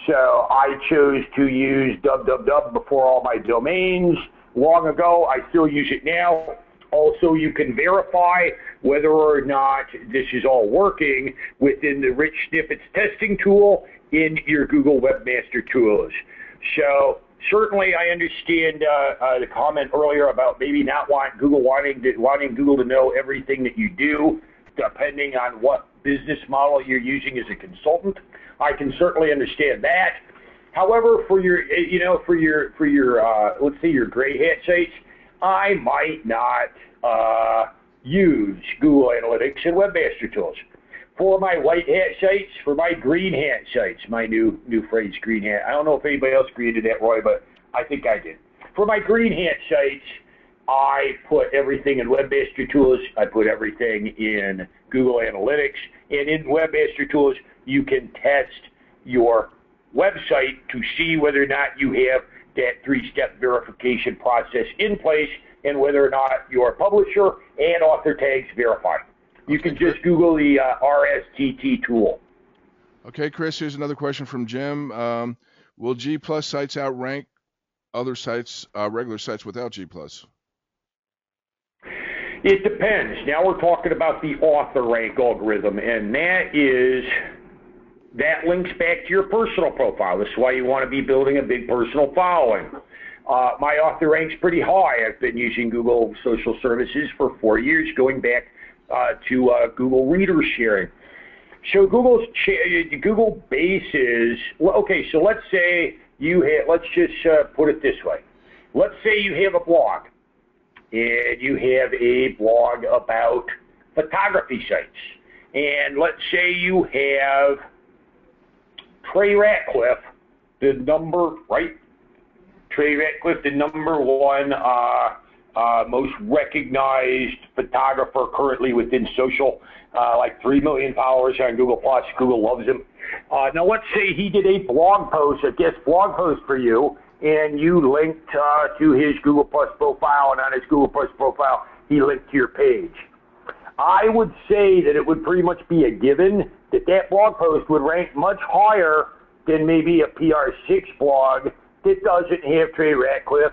So I chose to use www before all my domains long ago. I still use it now. Also, you can verify whether or not this is all working within the Rich Snippets testing tool in your Google Webmaster Tools. So certainly I understand the comment earlier about maybe not wanting Google to know everything that you do, depending on what business model you're using as a consultant. I can certainly understand that. However, for your, let's say your gray hat sites, I might not use Google Analytics and Webmaster Tools. For my white hat sites, for my green hat sites, my new phrase, green hat. I don't know if anybody else created that, Roy, but I think I did. For my green hat sites, I put everything in Webmaster Tools. I put everything in Google Analytics. And in Webmaster Tools, you can test your website to see whether or not you have that 3-step verification process in place and whether or not your publisher and author tags verify. You can just Google the RSTT tool. Okay, Chris, here's another question from Jim. Will G+ sites outrank other sites, regular sites without G+? It depends. Now we're talking about the author rank algorithm, and that links back to your personal profile. This is why you want to be building a big personal following. My author rank's pretty high. I've been using Google Social Services for 4 years, going back to Google Reader Sharing. So Google bases, well, okay, so let's say you have, let's just put it this way. Let's say you have a blog, and you have a blog about photography sites. And let's say you have Trey Ratcliffe, the number, right? Trey Ratcliffe, the number 1 most recognized photographer currently within social, like 3 million followers on Google+. Google loves him. Now, let's say he did a blog post, a guest blog post for you, and you linked to his Google+ profile, and on his Google+ profile, he linked to your page. I would say that it would pretty much be a given that that blog post would rank much higher than maybe a PR6 blog that doesn't have Trey Ratcliffe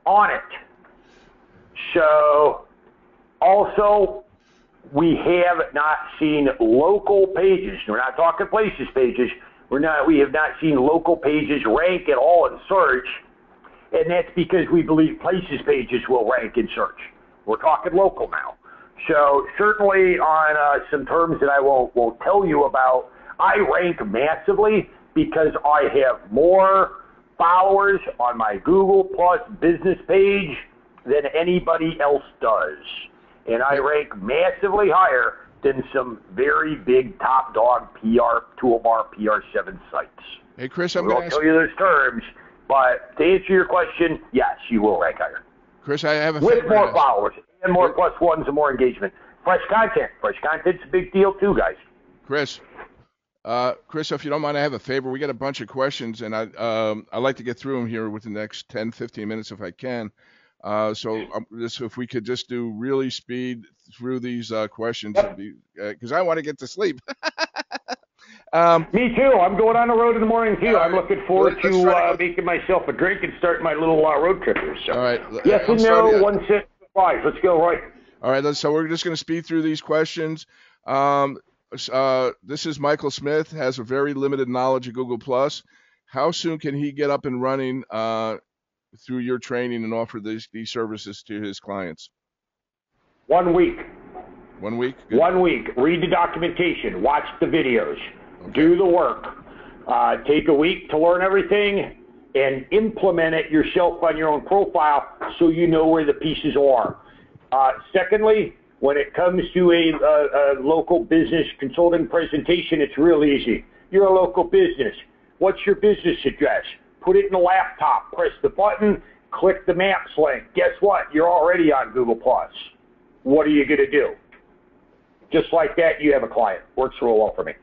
on it. So, also, we have not seen local pages. We're not talking places pages. We have not seen local pages rank at all in search, and that's because we believe places pages will rank in search. We're talking local now. So certainly on some terms that I won't tell you about, I rank massively because I have more followers on my Google Plus business page than anybody else does. And I rank massively higher than some very big top dog PR toolbar PR7 sites. Hey, Chris, I won't tell you those terms, but to answer your question, yes, you will rank higher. Chris, I have a with more followers and more plus ones and more engagement. Fresh content. Fresh content's a big deal too, guys. Chris, if you don't mind, I have a favor. We got a bunch of questions, and I'd like to get through them here within the next 10, 15 minutes if I can. If we could just do really speed through these questions, because I want to get to sleep. Me too. I'm going on the road in the morning too. I'm looking forward to making myself a drink and start my little road trip here. So. All right. Yes and no, 1 cent, 5. Let's go, Roy. All right. So we're just going to speed through these questions. This is Michael Smith, has a very limited knowledge of Google+. How soon can he get up and running through your training and offer these services to his clients? 1 week. 1 week? Good. 1 week. Read the documentation. Watch the videos. Okay. Do the work. Take a week to learn everything and implement it yourself on your own profile so you know where the pieces are. Secondly, when it comes to a local business consulting presentation, it's real easy. You're a local business. What's your business address? Put it in the laptop. Press the button. Click the Maps link. Guess what? You're already on Google+. What are you going to do? Just like that, you have a client. Works real well for me.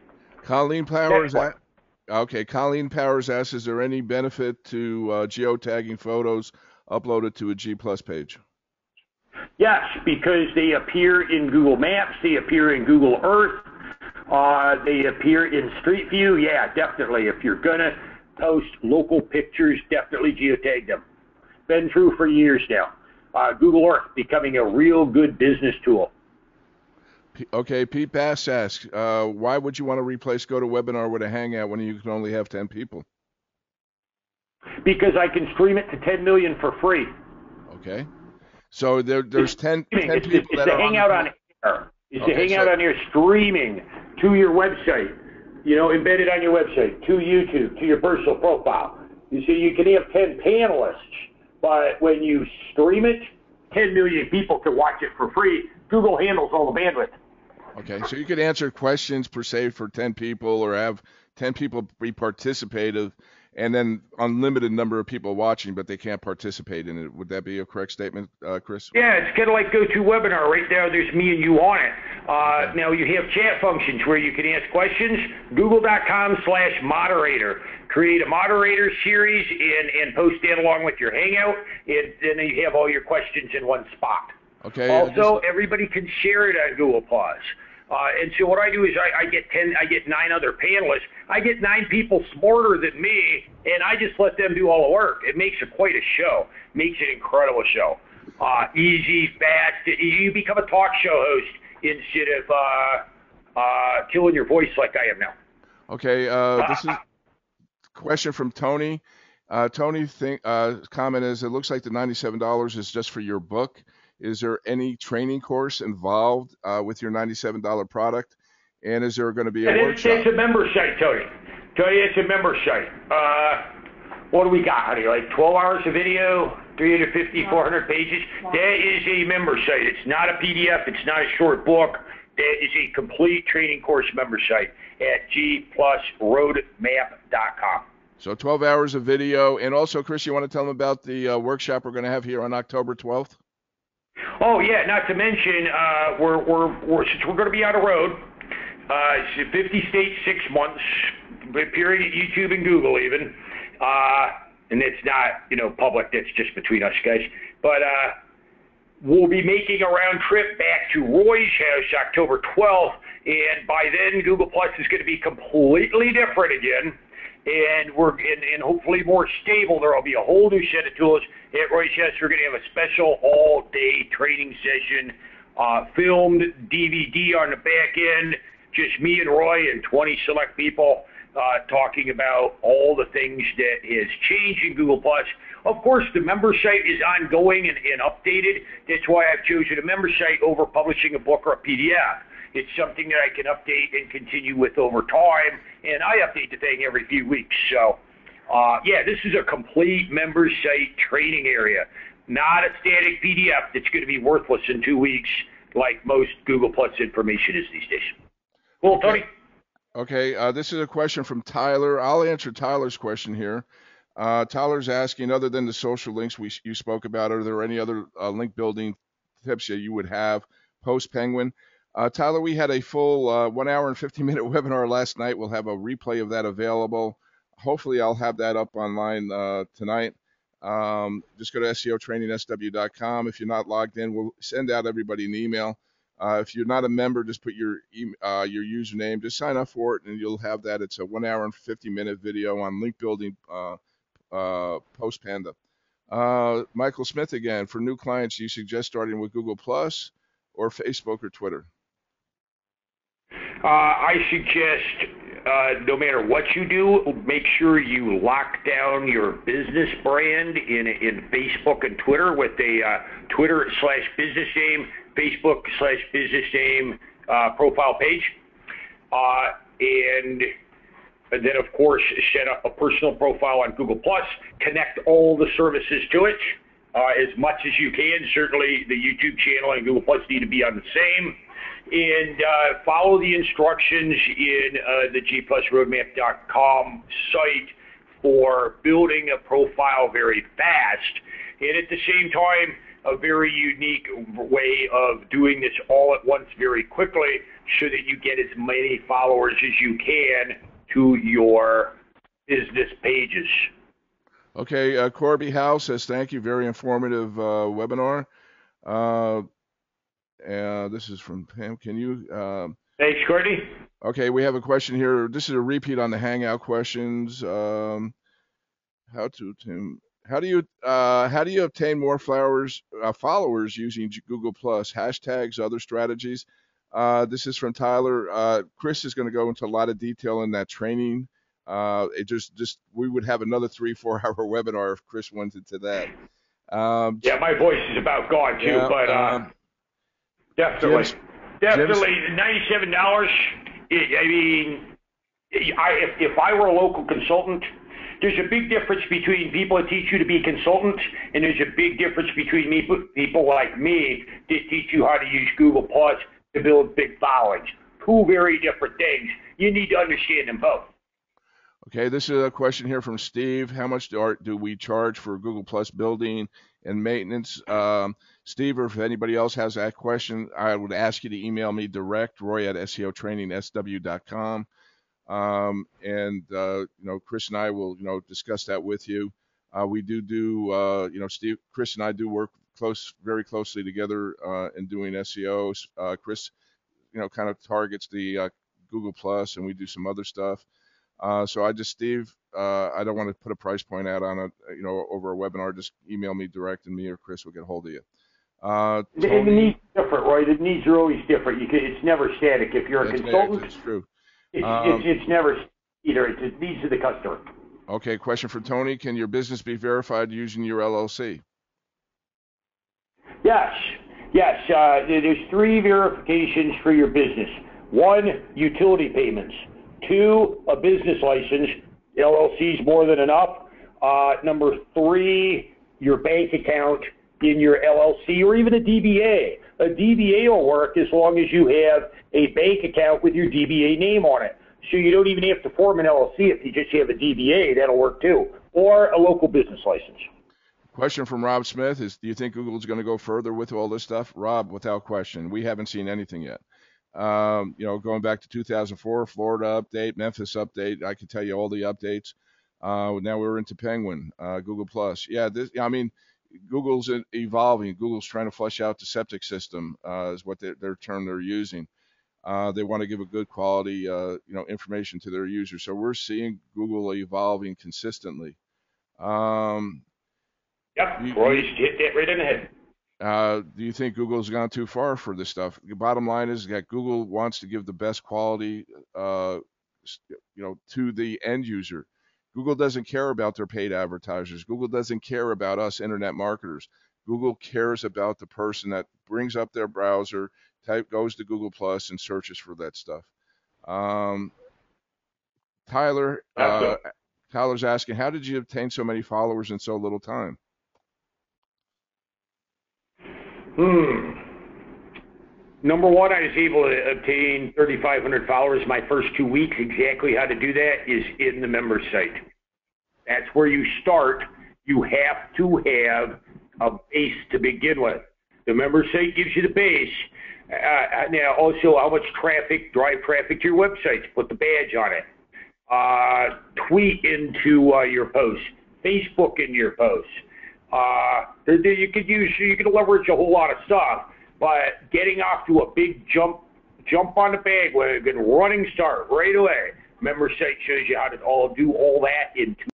Colleen Powers asks, is there any benefit to geotagging photos uploaded to a G+ page? Yes, because they appear in Google Maps, they appear in Google Earth, they appear in Street View. Yeah, definitely. If you're going to post local pictures, definitely geotag them. Been true for years now. Google Earth becoming a real good business tool. Okay, Pete Bass asks, why would you want to replace GoToWebinar with a Hangout when you can only have 10 people? Because I can stream it to 10 million for free. Okay. So there's 10 people that are Hangout on air. It's a Hangout on air streaming to your website, embedded on your website, to YouTube, to your personal profile. You see, you can have 10 panelists, but when you stream it, 10 million people can watch it for free. Google handles all the bandwidth. Okay, so you could answer questions per se for 10 people or have 10 people be participative and then unlimited number of people watching, but they can't participate in it. Would that be a correct statement, Chris? Yeah, it's kind of like GoToWebinar. Right now, there's me and you on it. Now, you have chat functions where you can ask questions. Google.com/moderator. Create a moderator series and post that along with your Hangout, and then you have all your questions in one spot. Okay. Also, everybody can share it on Google+. And so what I do is I get 9 other panelists. I get 9 people smarter than me, and I just let them do all the work. It makes it quite a show. Makes it an incredible show. Easy, fast. You become a talk show host instead of killing your voice like I am now. Okay. This is a question from Tony. Tony's comment is, it looks like the $97 is just for your book. Is there any training course involved with your $97 product? And is there going to be a workshop? It's a member site, Tony. It's a member site. What do we got, honey? Like 12 hours of video, 350, 400 pages? That is a member site. It's not a PDF. It's not a short book. That is a complete training course member site at gplusroadmap.com. So 12 hours of video. And also, Chris, you want to tell them about the workshop we're going to have here on October 12th? Oh yeah, not to mention since we're going to be on the road, it's 50 states, 6 months, appearing at YouTube and Google even, and it's not public. That's just between us guys. But we'll be making a round trip back to Roy's house October 12th, and by then Google Plus is going to be completely different again. And and hopefully more stable. There will be a whole new set of tools at Roy's house. We're going to have a special all-day training session, filmed DVD on the back end, just me and Roy and 20 select people talking about all the things that has changed in Google Plus. Of course, the member site is ongoing and updated. That's why I've chosen a member site over publishing a book or a PDF. It's something that I can update and continue with over time, and I update the thing every few weeks. So, yeah, this is a complete member site training area, not a static PDF that's going to be worthless in 2 weeks like most Google Plus information is these days. Cool, Tony? Okay, this is a question from Tyler. I'll answer Tyler's question here. Tyler's asking, other than the social links you spoke about, are there any other link building tips that you would have post-Penguin? Tyler, we had a full 1 hour and 50-minute webinar last night. We'll have a replay of that available. Hopefully, I'll have that up online tonight. Just go to SEOtrainingsW.com. If you're not logged in, we'll send out everybody an email. If you're not a member, just put your username. Just sign up for it, and you'll have that. It's a 1 hour and 50-minute video on link building post Panda. Michael Smith again. For new clients, do you suggest starting with Google Plus or Facebook or Twitter? I suggest no matter what you do, make sure you lock down your business brand in Facebook and Twitter with a Twitter/business name, Facebook/business name profile page. And then, of course, set up a personal profile on Google+, connect all the services to it as much as you can. Certainly, the YouTube channel and Google+ need to be on the same. And follow the instructions in the gplusroadmap.com site for building a profile very fast. And at the same time, a very unique way of doing this all at once very quickly so that you get as many followers as you can to your business pages. Okay, Corby Howe says, thank you, very informative webinar. This is from Pam. Can you? Thanks, Courtney. Okay, we have a question here. This is a repeat on the Hangout questions. How do you obtain more followers using Google Plus? Hashtags, other strategies. This is from Tyler. Chris is going to go into a lot of detail in that training. We would have another 3-4 hour webinar if Chris went into that. Yeah, my voice is about gone too, yeah, but definitely $97. I mean, if I were a local consultant, there's a big difference between people that teach you to be a consultant, and there's a big difference between people like me that teach you how to use Google Plus to build big followings. Two very different things. You need to understand them both. Okay, this is a question here from Steve. How much do we charge for Google Plus building and maintenance? Steve, or if anybody else has that question, I would ask you to email me direct, roy@SEOtrainingsW.com. Chris and I will, discuss that with you. We Chris and I do work very closely together in doing SEO. Chris, kind of targets the Google Plus, and we do some other stuff. Steve, I don't want to put a price point out on it, over a webinar. Just email me direct, and me or Chris will get hold of you. The needs are different, right? The needs are always different. It's never static. If you're a consultant, it's true. It's never either. It's the needs of the customer. Okay, question for Tony. Can your business be verified using your LLC? Yes. There's 3 verifications for your business. 1, utility payments. 2, a business license. LLC is more than enough. Number 3, your bank account in your LLC, or even a DBA. A DBA will work as long as you have a bank account with your DBA name on it. So you don't even have to form an LLC if you just have a DBA. That'll work too, or a local business license. Question from Rob Smith is, do you think Google's going to go further with all this stuff? Rob, without question. We haven't seen anything yet. Going back to 2004, Florida update, Memphis update, I could tell you all the updates. Now we're into Penguin, Google Plus. Yeah, Google's evolving. Google's trying to flesh out the septic system, is what their term they're using. They want to give a good quality, information to their users. So we're seeing Google evolving consistently. Yep, Roy's hit that right in the head. Do you think Google's gone too far for this stuff? The bottom line is that Google wants to give the best quality, to the end user. Google doesn't care about their paid advertisers. Google doesn't care about us internet marketers. Google cares about the person that brings up their browser, goes to Google Plus, and searches for that stuff. Tyler's asking, how did you obtain so many followers in so little time? Number one, I was able to obtain 3,500 followers my first 2 weeks. Exactly how to do that is in the member site. That's where you start. You have to have a base to begin with. The member site gives you the base. Now, also, how much drive traffic to your websites. Put the badge on it. Tweet into your posts. Facebook into your posts. You could leverage a whole lot of stuff, but getting off to a big jump on the bandwagon, running start right away. Member site shows you how to do all that in 2